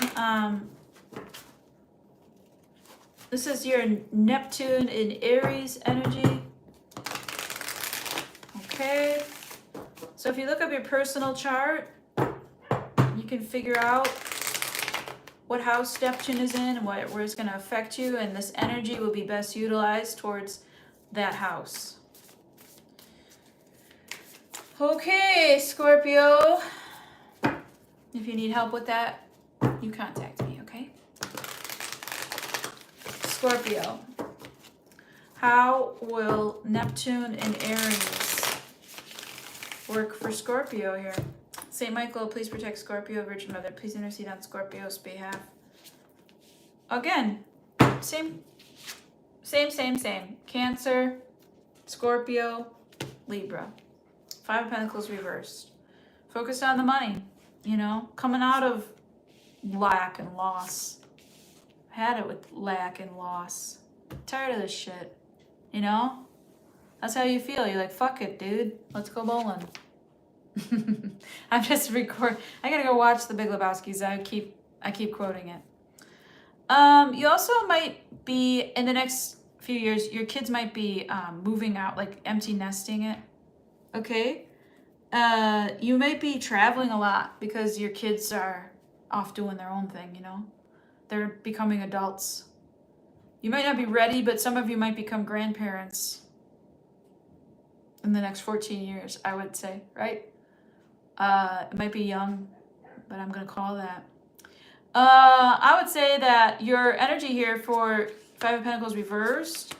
this is your Neptune in Aries energy. Okay. So if you look up your personal chart, you can figure out what house Neptune is in and where it's going to affect you, and this energy will be best utilized towards that house. Okay, Scorpio. If you need help with that, you contact me, okay? Scorpio. How will Neptune and Aries work for Scorpio here? St. Michael, please protect Scorpio. Virgin Mother, please intercede on Scorpio's behalf. Again, same. Cancer, Scorpio, Libra. Five of Pentacles reversed. Focused on the money, coming out of lack and loss. Had it with lack and loss. Tired of this shit, That's how you feel. You're like, fuck it, dude. Let's go bowling. I'm just I gotta go watch The Big Lebowski's. I keep quoting it. You also might be, in the next few years, your kids might be moving out, like empty nesting it. Okay? You might be traveling a lot because your kids are off doing their own thing, They're becoming adults. You might not be ready, but some of you might become grandparents in the next 14 years, I would say, right? It might be young, but I'm going to call that. I would say that your energy here for Five of Pentacles reversed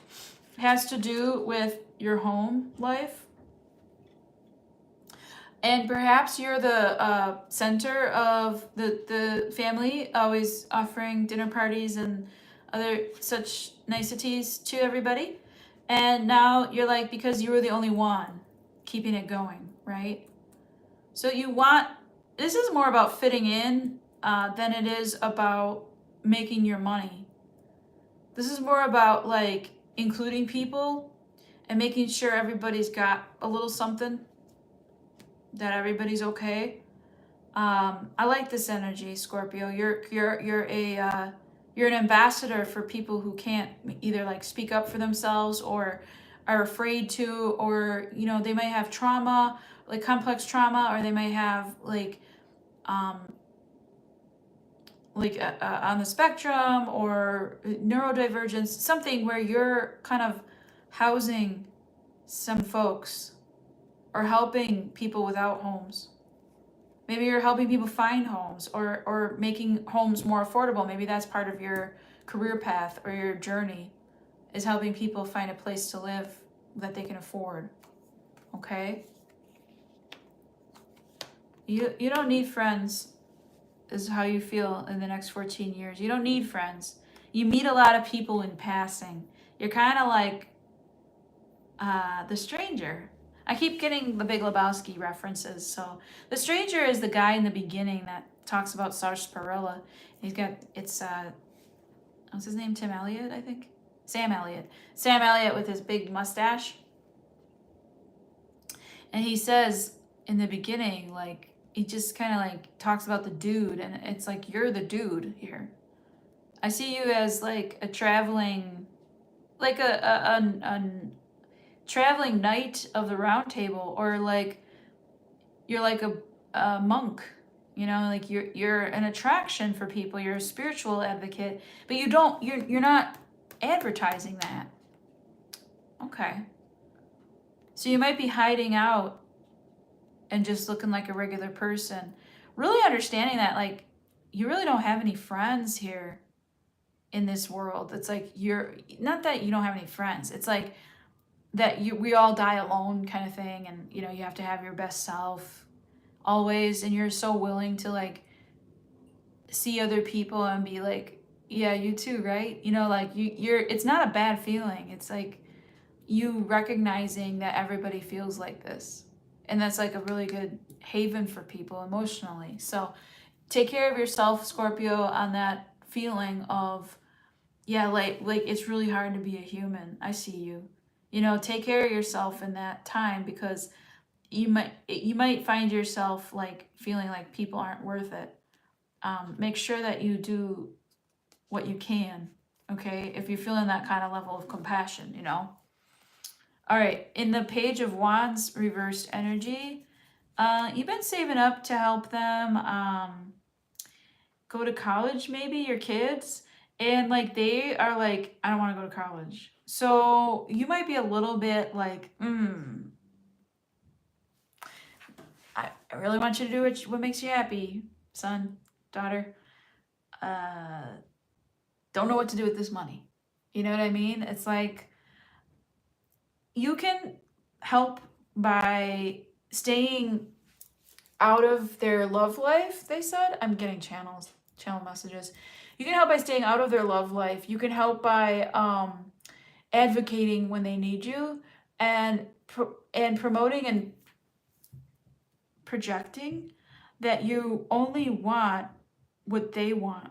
has to do with your home life. And perhaps you're the center of the family, always offering dinner parties and other such niceties to everybody. And now you're like, because you were the only one keeping it going, right? So this is more about fitting in than it is about making your money. This is more about like including people and making sure everybody's got a little something, that everybody's okay. I like this energy, Scorpio. You're an ambassador for people who can't either like speak up for themselves or are afraid to, or they might have trauma, like complex trauma, or they might have on the spectrum or neurodivergence, something where you're kind of housing some folks or helping people without homes. Maybe you're helping people find homes or making homes more affordable. Maybe that's part of your career path or your journey is helping people find a place to live that they can afford. Okay? You don't need friends, is how you feel in the next 14 years. You don't need friends. You meet a lot of people in passing. You're kind of like the stranger. I keep getting the Big Lebowski references. So the stranger is the guy in the beginning that talks about sarsaparilla. He's got, what's his name? Tim Elliott, I think? Sam Elliott. Sam Elliott with his big mustache. And he says in the beginning, like, he just kind of like talks about the dude, and it's like, you're the dude here. I see you as like a traveling, like a traveling knight of the round table, or like you're like a monk, you know, like you're an attraction for people. You're a spiritual advocate, but you're not advertising that. Okay. So you might be hiding out and just looking like a regular person. Really understanding that, like, you really don't have any friends here in this world. It's like you're not that you don't have any friends. It's like that we all die alone kind of thing, and you know, you have to have your best self always, and you're so willing to like see other people and be like, yeah, you too, right? You know, like you're it's not a bad feeling. It's like you recognizing that everybody feels like this. And that's like a really good haven for people emotionally. So take care of yourself, Scorpio, on that feeling of, yeah, like it's really hard to be a human. I see you. You know, take care of yourself in that time, because you might find yourself like feeling like people aren't worth it. Make sure that you do what you can, okay? If you're feeling that kind of level of compassion, you know. All right, in the Page of Wands reversed energy, you've been saving up to help them go to college, maybe, your kids. And like they are like, I don't want to go to college. So you might be a little bit like, I really want you to do what makes you happy, son, daughter. Don't know what to do with this money. You know what I mean? It's like, you can help by staying out of their love life, they said. I'm getting channel messages. You can help by staying out of their love life. You can help by advocating when they need you, and promoting and projecting that you only want what they want,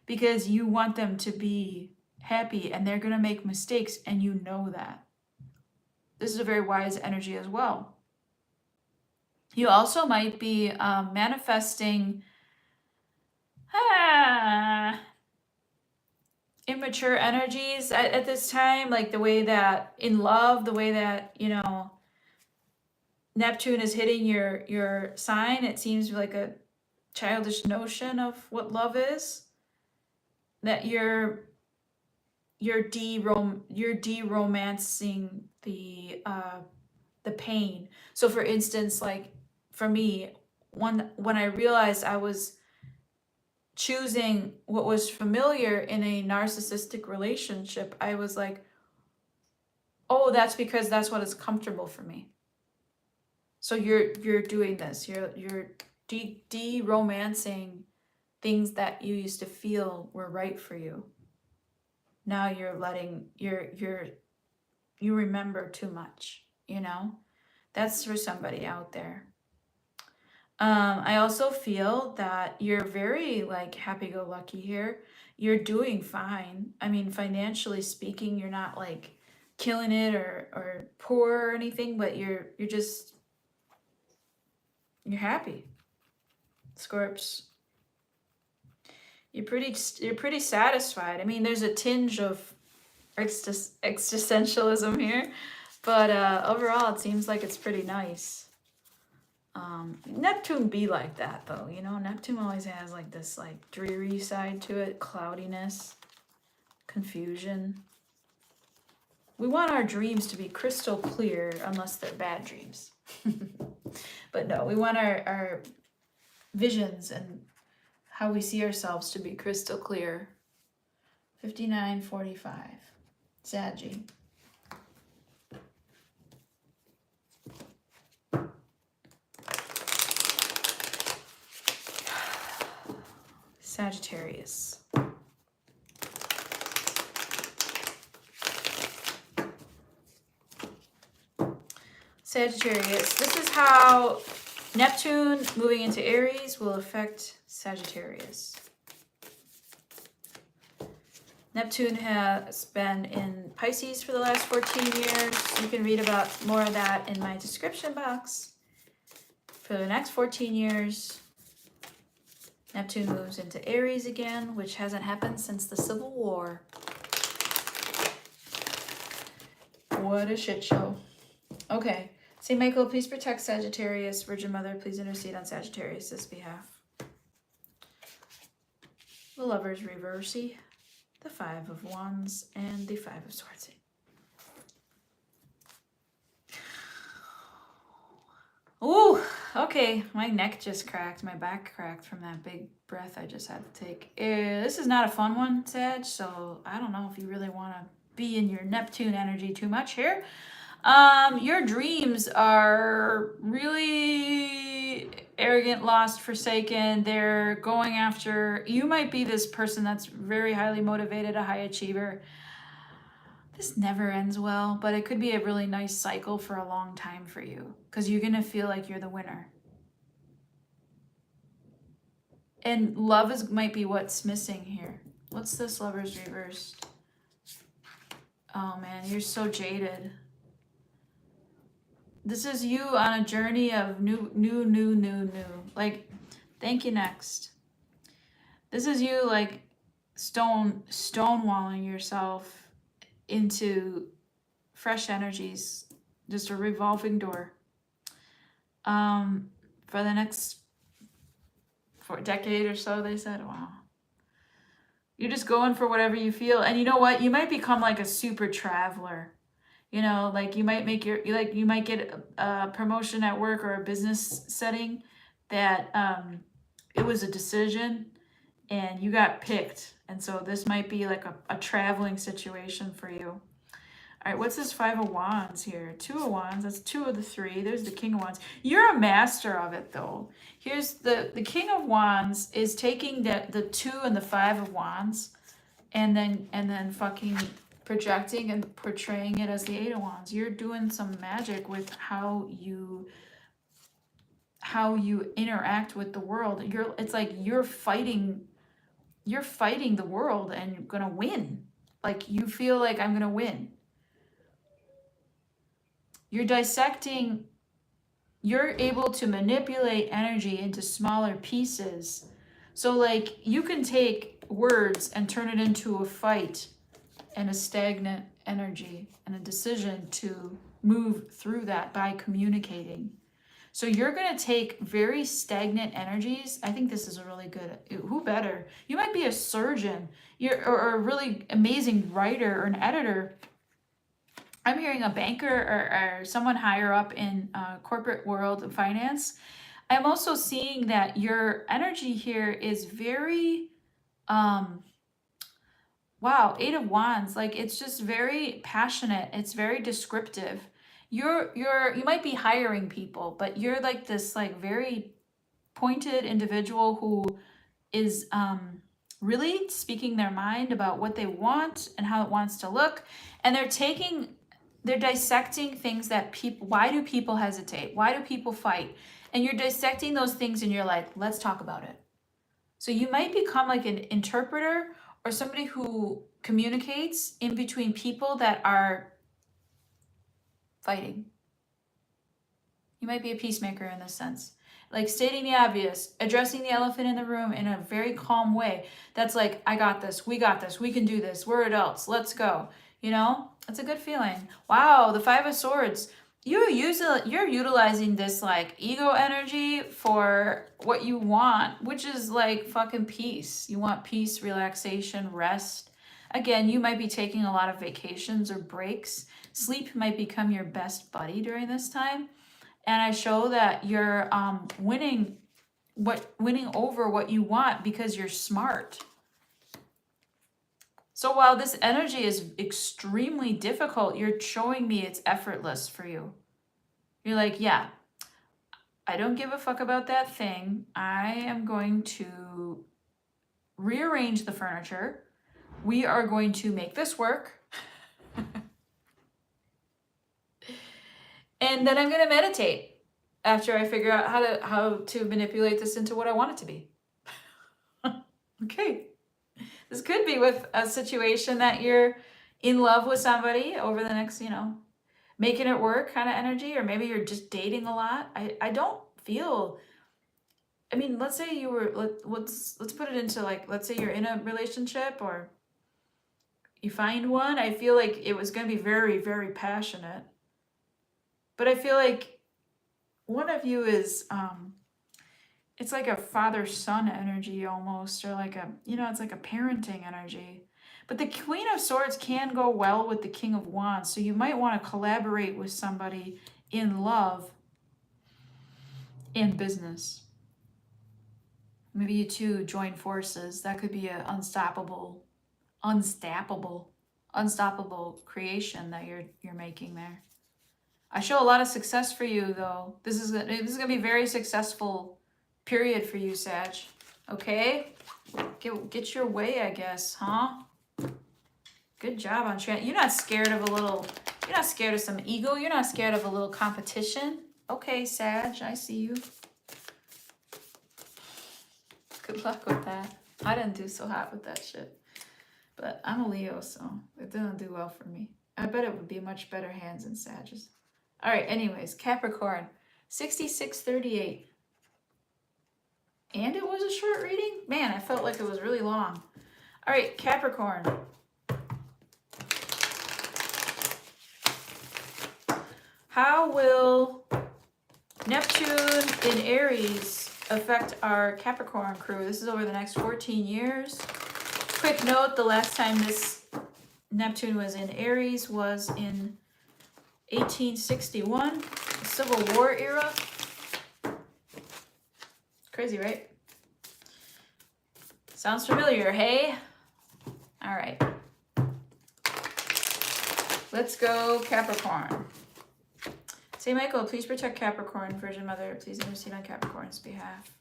because you want them to be happy, and they're going to make mistakes, and you know that. This is a very wise energy as well. You also might be manifesting immature energies at this time, like the way that in love, the way that, you know, Neptune is hitting your sign. It seems like a childish notion of what love is, that you're de-romancing the pain. So for instance, like for me, when I realized I was choosing what was familiar in a narcissistic relationship, I was like, oh, that's because that's what is comfortable for me. So you're doing this. You're de-romancing things that you used to feel were right for you. Now you're letting you remember too much, you know? That's for somebody out there. I also feel that you're very like happy-go-lucky here. You're doing fine. I mean, financially speaking, you're not like killing it or poor or anything, but you're happy. Scorps. You're pretty satisfied. I mean, there's a tinge of existentialism here, but overall it seems like it's pretty nice. Neptune be like that though, you know. Neptune always has like this like dreary side to it, cloudiness, confusion. We want our dreams to be crystal clear, unless they're bad dreams. But no, we want our visions and how we see ourselves to be crystal clear. 59:45. Saggy. Sagittarius. Sagittarius. This is how Neptune moving into Aries will affect Sagittarius. Neptune has been in Pisces for the last 14 years. You can read about more of that in my description box. For the next 14 years, Neptune moves into Aries again, which hasn't happened since the Civil War. What a shit show. Okay. St. Michael, please protect Sagittarius. Virgin Mother, please intercede on Sagittarius' behalf. The Lovers reversey, the Five of Wands, and the Five of Swords. Ooh, okay. My neck just cracked. My back cracked from that big breath I just had to take. This is not a fun one, Sag, so I don't know if you really want to be in your Neptune energy too much here. Your dreams are really arrogant, lost, forsaken. They're going after, you might be this person that's very highly motivated, a high achiever. This never ends well, but it could be a really nice cycle for a long time for you because you're going to feel like you're the winner. And love might be what's missing here. What's this Lovers reversed? Oh man, you're so jaded. This is you on a journey of new. Like, thank you, next. This is you like stonewalling yourself into fresh energies, just a revolving door. For the next for a decade or so, they said, wow. You're just going for whatever you feel. And you know what? You might become like a super traveler. You know, like you might you might get a promotion at work or a business setting that it was a decision and you got picked. And so this might be like a traveling situation for you. All right, what's this Five of Wands here? Two of Wands, that's two of the three. There's the King of Wands. You're a master of it though. Here's the King of Wands is taking the two and the Five of Wands and then fucking projecting and portraying it as the Eight of Wands. You're doing some magic with how you interact with the world. It's like you're fighting the world and you're gonna win. Like you feel like I'm gonna win. You're dissecting, you're able to manipulate energy into smaller pieces. So like you can take words and turn it into a fight and a stagnant energy and a decision to move through that by communicating. So you're going to take very stagnant energies. I think this is a really good, who better? You might be a surgeon or a really amazing writer or an editor. I'm hearing a banker or someone higher up in corporate world of finance. I'm also seeing that your energy here is very, wow, Eight of Wands, like it's just very passionate. It's very descriptive. You might be hiring people, but you're like this like very pointed individual who is really speaking their mind about what they want and how it wants to look. And they're dissecting things that why do people hesitate? Why do people fight? And you're dissecting those things and you're like, let's talk about it. So you might become like an interpreter or somebody who communicates in between people that are fighting. You might be a peacemaker in this sense. Like stating the obvious, addressing the elephant in the room in a very calm way. That's like, I got this, we can do this, we're adults, let's go. You know, it's a good feeling. Wow, the Five of Swords. You're utilizing this like ego energy for what you want, which is like fucking peace. You want peace, relaxation, rest. Again, you might be taking a lot of vacations or breaks. Sleep might become your best buddy during this time. And I show that you're winning winning over what you want because you're smart. So while this energy is extremely difficult, you're showing me it's effortless for you. You're like, yeah, I don't give a fuck about that thing. I am going to rearrange the furniture. We are going to make this work. And then I'm going to meditate after I figure out how to manipulate this into what I want it to be. Okay. This could be with a situation that you're in love with somebody over the next, making it work kind of energy, or maybe you're just dating a lot. I don't feel, let's say you were, let's put it into like, let's say you're in a relationship or you find one. I feel like it was going to be very, very passionate. But I feel like one of you is, it's like a father-son energy almost, or like it's like a parenting energy. But the Queen of Swords can go well with the King of Wands. So you might want to collaborate with somebody in love and business. Maybe you two join forces. That could be an unstoppable creation that you're making there. I show a lot of success for you, though. This is gonna be a very successful period for you, Sag. Okay, get your way, I guess, huh? Good job on trying. You're not scared of You're not scared of some ego. You're not scared of a little competition. Okay, Sag, I see you. Good luck with that. I didn't do so hot with that shit, but I'm a Leo, so it didn't do well for me. I bet it would be much better hands than Sag's. All right, anyways, Capricorn, 6638. And it was a short reading? Man, I felt like it was really long. All right, Capricorn. How will Neptune in Aries affect our Capricorn crew? This is over the next 14 years. Quick note, the last time this Neptune was in Aries was in 1861, Civil War era. Crazy, right? Sounds familiar, hey? All right. Let's go Capricorn. Say, Michael, please protect Capricorn. Virgin Mother, please intercede on Capricorn's behalf.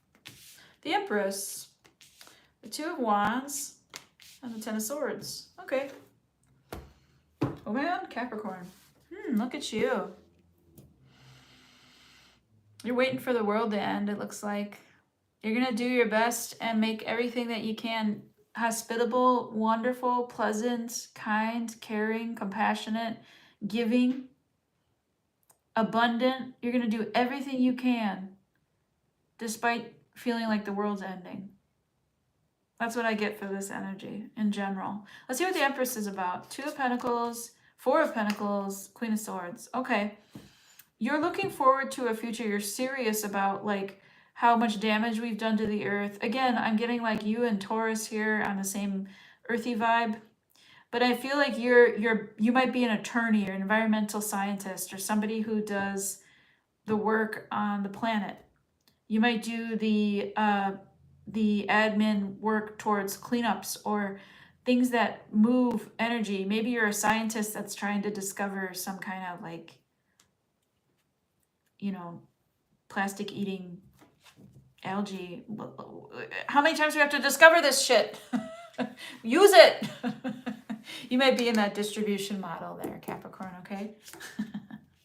The Empress, the Two of Wands, and the Ten of Swords. Okay. Oh man, Capricorn. Look at you. You're waiting for the world to end, it looks like. You're going to do your best and make everything that you can hospitable, wonderful, pleasant, kind, caring, compassionate, giving, abundant. You're going to do everything you can despite feeling like the world's ending. That's what I get for this energy in general. Let's see what the Empress is about. Two of Pentacles, Four of Pentacles, Queen of Swords. Okay. You're looking forward to a future. You're serious about like how much damage we've done to the earth. Again, I'm getting like you and Taurus here on the same earthy vibe. But I feel like you might be an attorney or an environmental scientist or somebody who does the work on the planet. You might do the admin work towards cleanups or things that move energy. Maybe you're a scientist that's trying to discover some kind of like, plastic eating algae. How many times do we have to discover this shit? Use it. You might be in that distribution model there, Capricorn, okay?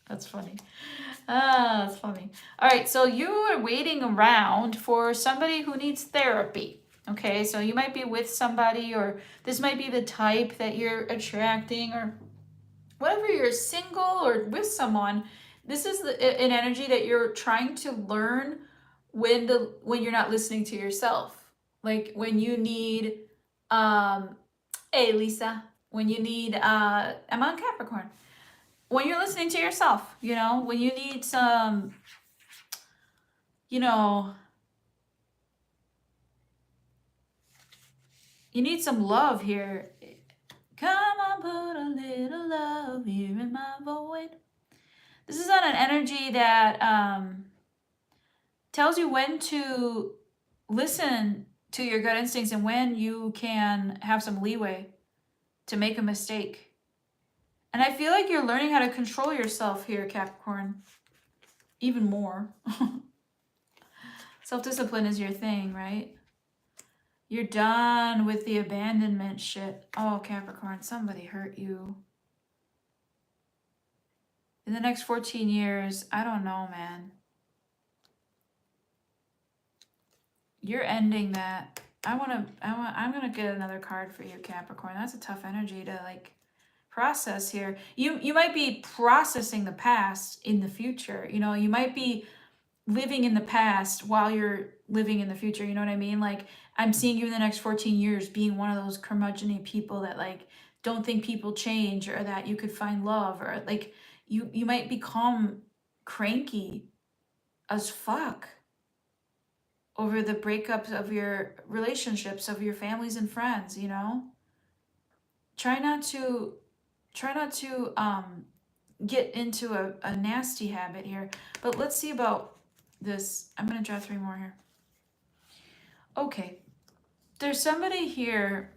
That's funny. That's funny. All right, so you are waiting around for somebody who needs therapy. Okay, so you might be with somebody, or this might be the type that you're attracting, or whatever, you're single or with someone. This is an energy that you're trying to learn when you're not listening to yourself. Like when you need, hey Lisa, when you need, I'm on Capricorn. When you're listening to yourself, when you need some, you need some love here. Come on, put a little love here in my void. This is on an energy that tells you when to listen to your gut instincts and when you can have some leeway to make a mistake. And I feel like you're learning how to control yourself here, Capricorn, even more. Self-discipline is your thing, right? You're done with the abandonment shit. Oh, Capricorn, somebody hurt you. In the next 14 years, I don't know, man. You're ending that. I'm gonna get another card for you, Capricorn. That's a tough energy to like process here. You might be processing the past in the future. You know, you might be living in the past while you're living in the future. You know what I mean? Like, I'm seeing you in the next 14 years being one of those curmudgeon people that like don't think people change, or that you could find love, or like you might become cranky as fuck over the breakups of your relationships, of your families and friends, you know? Try not to get into a nasty habit here. But let's see about this. I'm gonna draw 3 more here. Okay. There's somebody here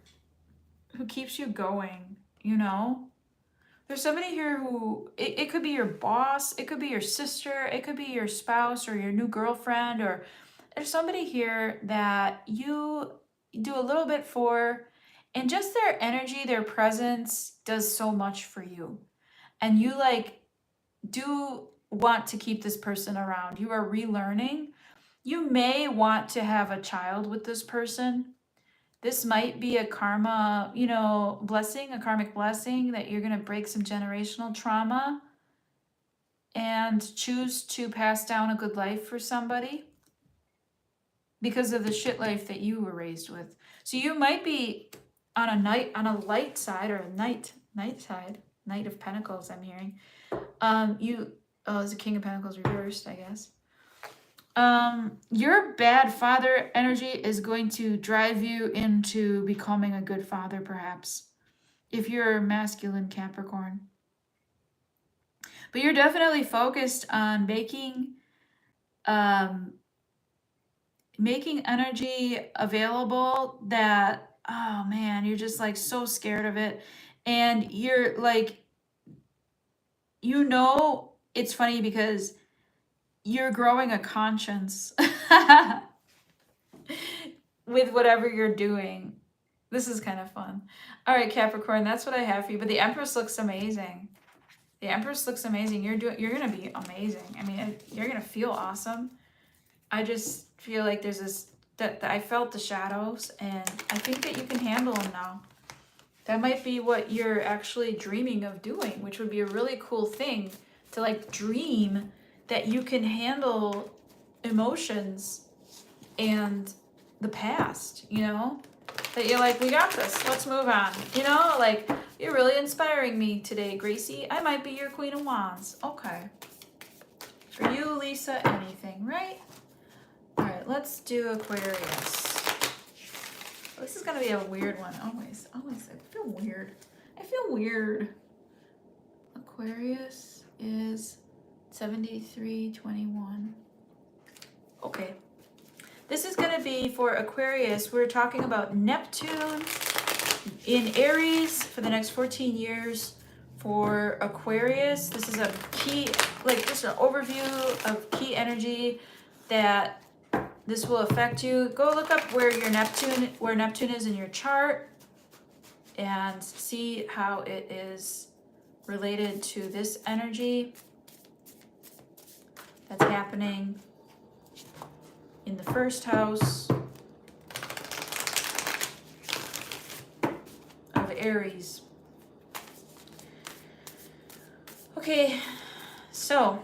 who keeps you going, you know? There's somebody here who, it could be your boss, it could be your sister, it could be your spouse or your new girlfriend, or there's somebody here that you do a little bit for, and just their energy, their presence does so much for you. And you like do want to keep this person around. You are relearning. You may want to have a child with this person. This might be a karma, you know, blessing, a karmic blessing, that you're going to break some generational trauma and choose to pass down a good life for somebody because of the shit life that you were raised with. So you might be on a light side, or a night side, Knight of Pentacles, I'm hearing. It's a King of Pentacles reversed, I guess. Your bad father energy is going to drive you into becoming a good father, perhaps, if you're masculine Capricorn. But you're definitely focused on making energy available that, oh man, you're just like so scared of it. And you're like, you know, it's funny because you're growing a conscience with whatever you're doing. This is kind of fun. All right, Capricorn, that's what I have for you. But the Empress looks amazing. The Empress looks amazing. You're gonna be amazing. I mean, you're gonna feel awesome. I just feel like there's this that I felt the shadows, and I think that you can handle them now. That might be what you're actually dreaming of doing, which would be a really cool thing to like dream that you can handle emotions and the past, you know? That you're like, we got this, let's move on. You know, like, you're really inspiring me today, Gracie. I might be your Queen of Wands. Okay. For you, Lisa, anything, right? All right, let's do Aquarius. This is gonna be a weird one. Always, I feel weird. Aquarius is 7321. Okay. This is going to be for Aquarius. We're talking about Neptune in Aries for the next 14 years for Aquarius. This is a key, like just an overview of key energy that this will affect you. Go look up where Neptune is in your chart and see how it is related to this energy that's happening in the first house of Aries. Okay, so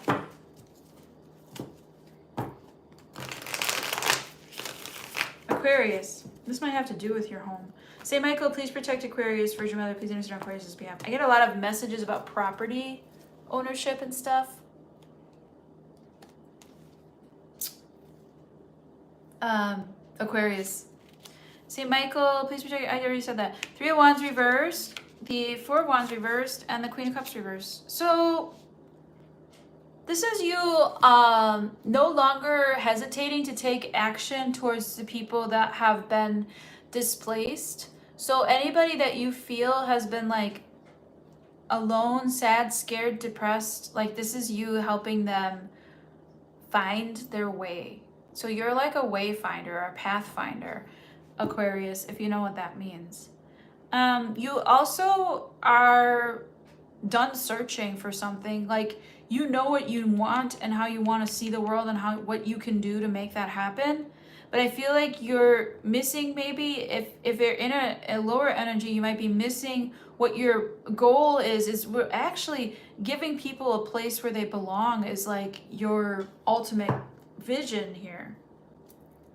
Aquarius, this might have to do with your home. Saint Michael, please protect Aquarius. Virgin Mother, please intercede on Aquarius' behalf. I get a lot of messages about property ownership and stuff. Aquarius. Saint Michael, please protect. I already said that. 3 of Wands reversed, the 4 of Wands reversed, and the Queen of Cups reversed. So This is you no longer hesitating to take action towards the people that have been displaced. So anybody that you feel has been like alone, sad, scared, depressed, like this is you helping them find their way. So you're like a wayfinder or a pathfinder, Aquarius, if you know what that means. You also are done searching for something. Like you know what you want and how you want to see the world and how what you can do to make that happen. But I feel like you're missing, maybe if you're in a lower energy, you might be missing what your goal is we're actually giving people a place where they belong is like your ultimate vision here.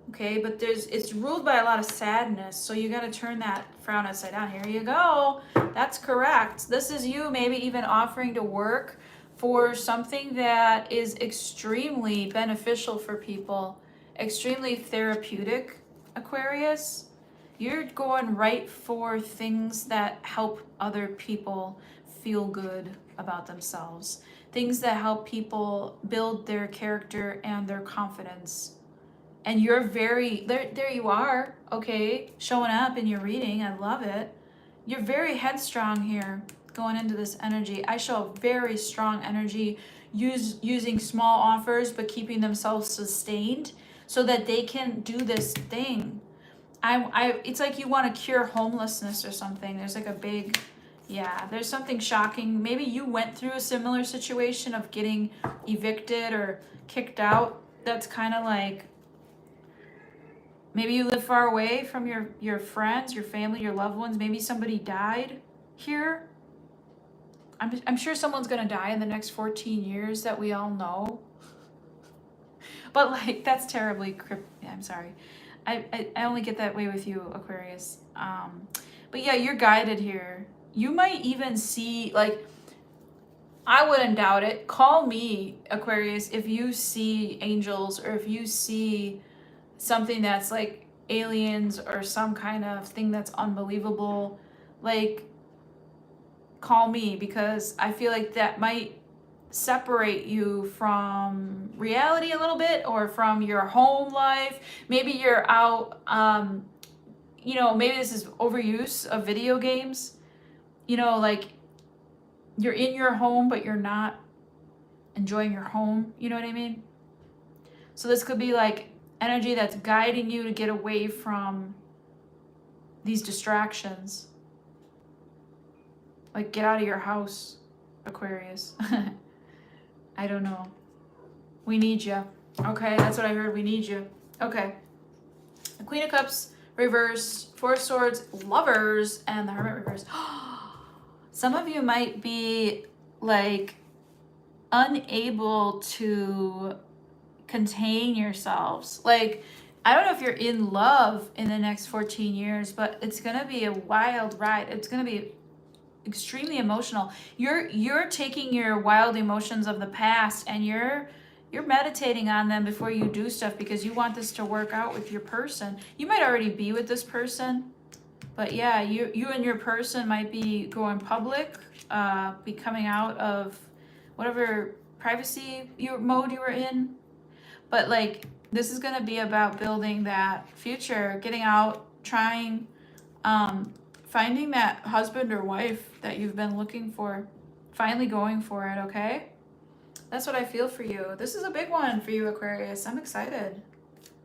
Okay, but it's ruled by a lot of sadness, so you got to turn that frown upside down. Here you go. That's correct. This is you maybe even offering to work for something that is extremely beneficial for people, extremely therapeutic, Aquarius. You're going right for things that help other people feel good about themselves, things that help people build their character and their confidence. And you're very there you are, okay, showing up in your reading. I love it. You're very headstrong here going into this energy. I show very strong energy, using small offers but keeping themselves sustained so that they can do this thing. It's like you want to cure homelessness or something. There's like a big, yeah, there's something shocking. Maybe you went through a similar situation of getting evicted or kicked out. That's kind of like, maybe you live far away from your friends, your family, your loved ones. Maybe somebody died here. I'm sure someone's gonna die in the next 14 years that we all know. But like that's terribly yeah, I'm sorry. I only get that way with you, Aquarius. But yeah, you're guided here. You might even see, like, I wouldn't doubt it. Call me, Aquarius, if you see angels or if you see something that's like aliens or some kind of thing that's unbelievable. Like, call me, because I feel like that might separate you from reality a little bit or from your home life. Maybe you're out, maybe this is overuse of video games, like you're in your home but you're not enjoying your home, you know what I mean? So this could be like energy that's guiding you to get away from these distractions. Like, get out of your house, Aquarius. I don't know. We need you. Okay, that's what I heard. We need you. Okay. The Queen of Cups reverse, Four of Swords, Lovers, and the Hermit reverse. Some of you might be like unable to contain yourselves. Like, I don't know if you're in love in the next 14 years, but it's gonna be a wild ride. It's gonna be extremely emotional. You're taking your wild emotions of the past and you're meditating on them before you do stuff, because you want this to work out with your person. You might already be with this person, but yeah, you and your person might be going public, be coming out of whatever privacy mode you were in. But like, this is gonna be about building that future, getting out, trying, finding that husband or wife that you've been looking for, finally going for it, okay? That's what I feel for you. This is a big one for you, Aquarius. I'm excited.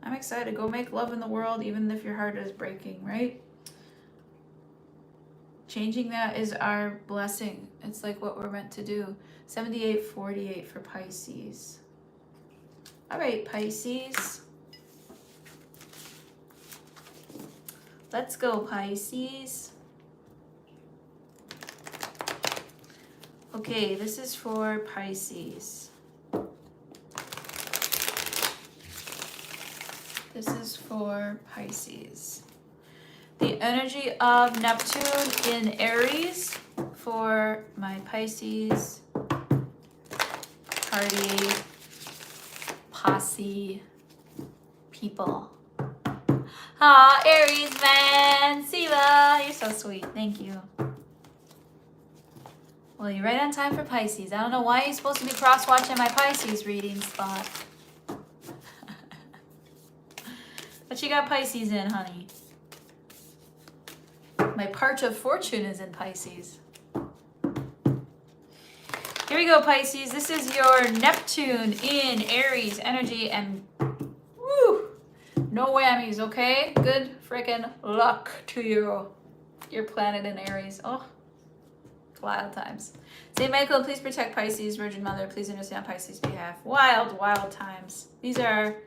I'm excited. Go make love in the world, even if your heart is breaking, right? Changing that is our blessing. It's like what we're meant to do. 78-48 for Pisces. All right, Pisces. Let's go, Pisces. Okay, this is for Pisces. This is for Pisces. The energy of Neptune in Aries for my Pisces party posse people. Aw, Aries man, Siva, you're so sweet. Thank you. Well, you're right on time for Pisces. I don't know why you're supposed to be cross-watching my Pisces readings, but... but you got Pisces in, honey. My part of fortune is in Pisces. Here we go, Pisces. This is your Neptune in Aries energy, and woo, no whammies, okay? Good freaking luck to you. Your planet in Aries. Oh, wild times. Saint Michael, please protect Pisces. Virgin Mother, please intercede on Pisces' behalf. Wild, wild times. These are...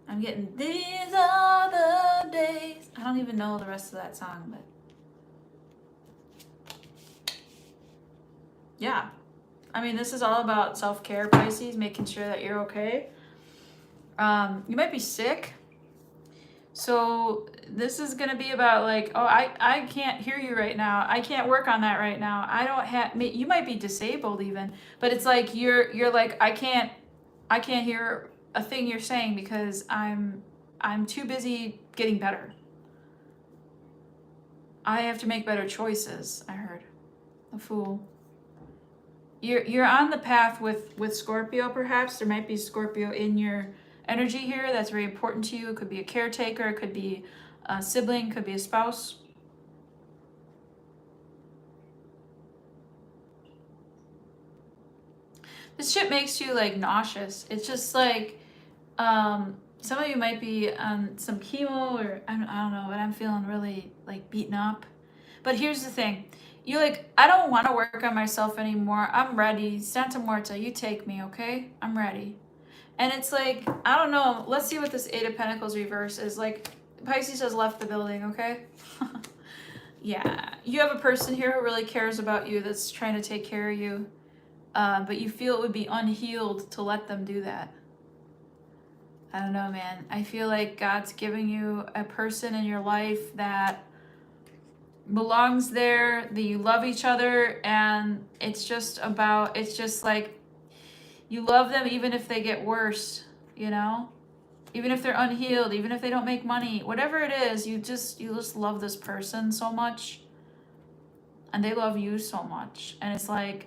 I'm getting, these are the days. I don't even know the rest of that song, but... yeah. I mean, this is all about self-care, Pisces, making sure that you're okay. You might be sick. So this is going to be about like, oh, I can't hear you right now. I can't work on that right now. I don't have, you might be disabled even, but it's like, you're like, I can't hear a thing you're saying because I'm too busy getting better. I have to make better choices. I heard. A fool. You're on the path with Scorpio, perhaps. There might be Scorpio in your energy here that's very important to you. It could be a caretaker, it could be a sibling, could be a spouse. This shit makes you like nauseous. It's just like, some of you might be on some chemo or I don't know, but I'm feeling really like beaten up. But here's the thing. You're like, I don't want to work on myself anymore. I'm ready. Santa Muerta, you take me, okay? I'm ready. And it's like, I don't know. Let's see what this Eight of Pentacles reverse is. Like, Pisces has left the building, okay? Yeah. You have a person here who really cares about you, that's trying to take care of you. But you feel it would be unhealed to let them do that. I don't know, man. I feel like God's giving you a person in your life that belongs there, that you love each other, and it's just like you love them even if they get worse, you know? Even if they're unhealed, even if they don't make money, whatever it is, you just love this person so much, and they love you so much, and it's like,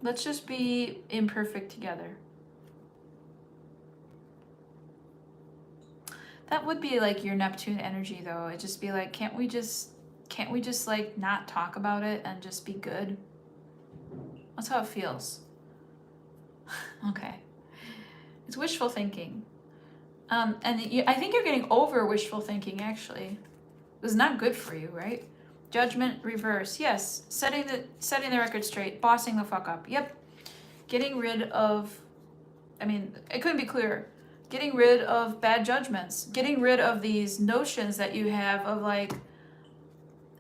let's just be imperfect together. That would be like your Neptune energy though. It'd just be like, can't we just like not talk about it and just be good? That's how it feels. Okay. It's wishful thinking. I think you're getting over wishful thinking actually. It was not good for you, right? Judgment reverse. Yes. Setting the record straight. Bossing the fuck up. Yep. Getting rid of, I mean, it couldn't be clearer. Getting rid of bad judgments, getting rid of these notions that you have of like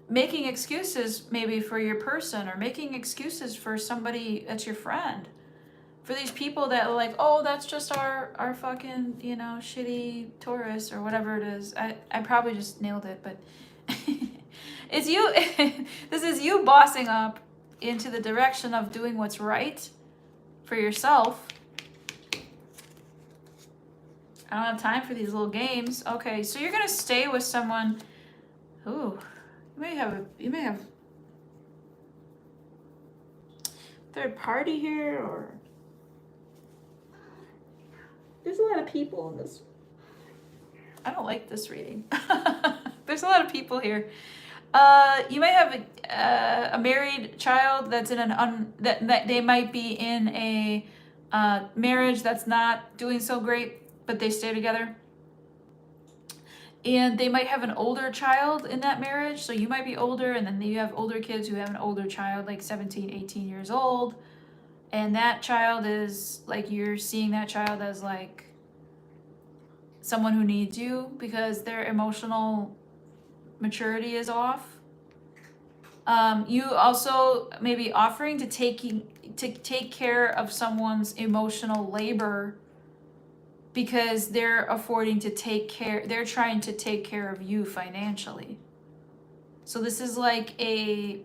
making excuses maybe for your person or making excuses for somebody that's your friend. For these people that are like, oh, that's just our fucking, you know, shitty Taurus or whatever it is. I probably just nailed it, but it's you. This is you bossing up into the direction of doing what's right for yourself. I don't have time for these little games. Okay, so you're gonna stay with someone. Ooh, you may have third party here, or there's a lot of people in this. I don't like this reading. There's a lot of people here. You may have a married child that's in that they might be in a marriage that's not doing so great, but they stay together. And they might have an older child in that marriage. So you might be older, and then you have older kids who have an older child, like 17, 18 years old. And that child is like, you're seeing that child as like someone who needs you because their emotional maturity is off. You also may be offering to take care of someone's emotional labor because they're affording to take care, they're trying to take care of you financially. So this is like a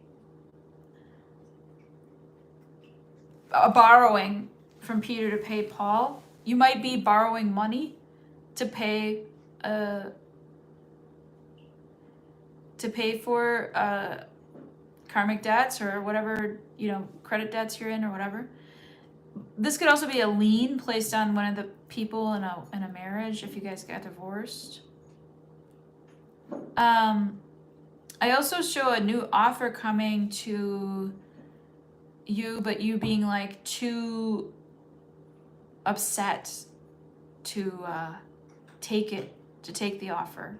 borrowing from Peter to pay Paul. You might be borrowing money to pay for karmic debts or whatever, you know, credit debts you're in or whatever. This could also be a lien placed on one of the people in a marriage if you guys got divorced. I also show a new offer coming to you, but you being like too upset to take the offer.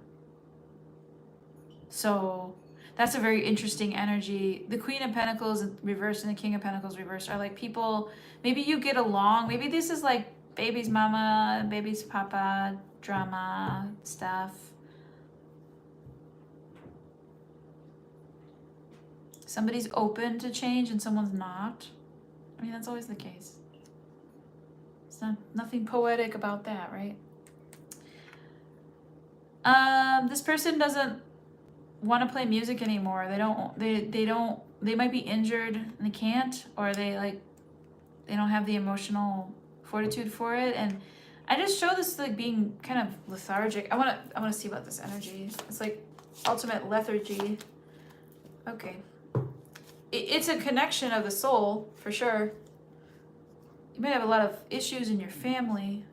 So that's a very interesting energy. The Queen of Pentacles reversed and the King of Pentacles reversed are like people, maybe you get along. Maybe this is like baby's mama, baby's papa drama stuff. Somebody's open to change and someone's not. I mean, that's always the case. It's nothing poetic about that, right? This person doesn't want to play music anymore. They might be injured and they can't, or they don't have the emotional fortitude for it. And I just show this like being kind of lethargic. I want to see about this energy. It's like ultimate lethargy. Okay. It's a connection of the soul, for sure. You might have a lot of issues in your family.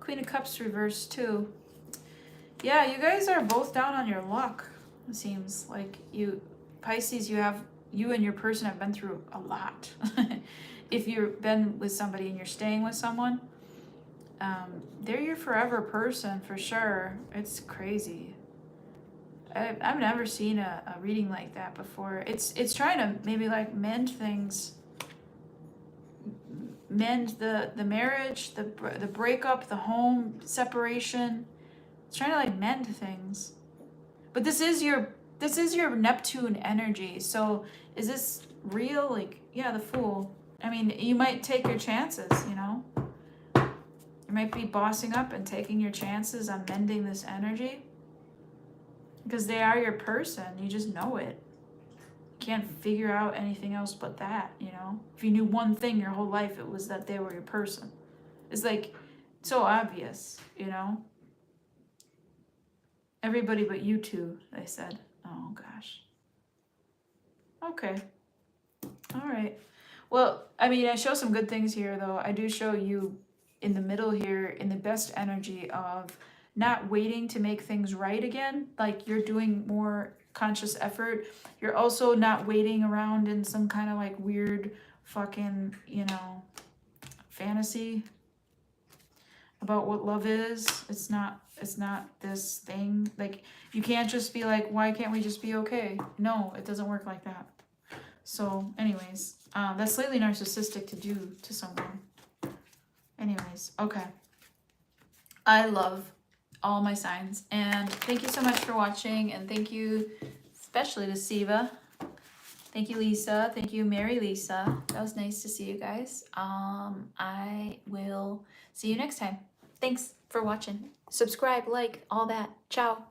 Queen of Cups reversed too. Yeah, you guys are both down on your luck, it seems. Like you, Pisces, you and your person have been through a lot. If you've been with somebody and you're staying with someone, they're your forever person, for sure. It's crazy. I've never seen a reading like that before. It's trying to maybe like mend things, mend the marriage, the breakup, the home separation. It's trying to like mend things. But this is your Neptune energy. So is this real? Like, yeah, the Fool. I mean, you might take your chances, you know? You might be bossing up and taking your chances on mending this energy. Because they are your person. You just know it. You can't figure out anything else but that, you know? If you knew one thing your whole life, it was that they were your person. It's like so obvious, you know? Everybody but you two, they said. Oh, gosh. Okay. All right. Well, I mean, I show some good things here, though. I do show you in the middle here in the best energy of not waiting to make things right again. Like you're doing more conscious effort. You're also not waiting around in some kind of like weird fucking, you know, fantasy about what love is. It's not this thing. Like you can't just be like, why can't we just be okay? No, it doesn't work like that. So anyways, that's slightly narcissistic to do to someone. Anyways, okay. I love all my signs, and thank you so much for watching, and thank you especially to Siva. Thank you, Lisa. Thank you, Mary Lisa. That was nice to see you guys. I will see you next time. Thanks for watching. Subscribe, like, all that. Ciao.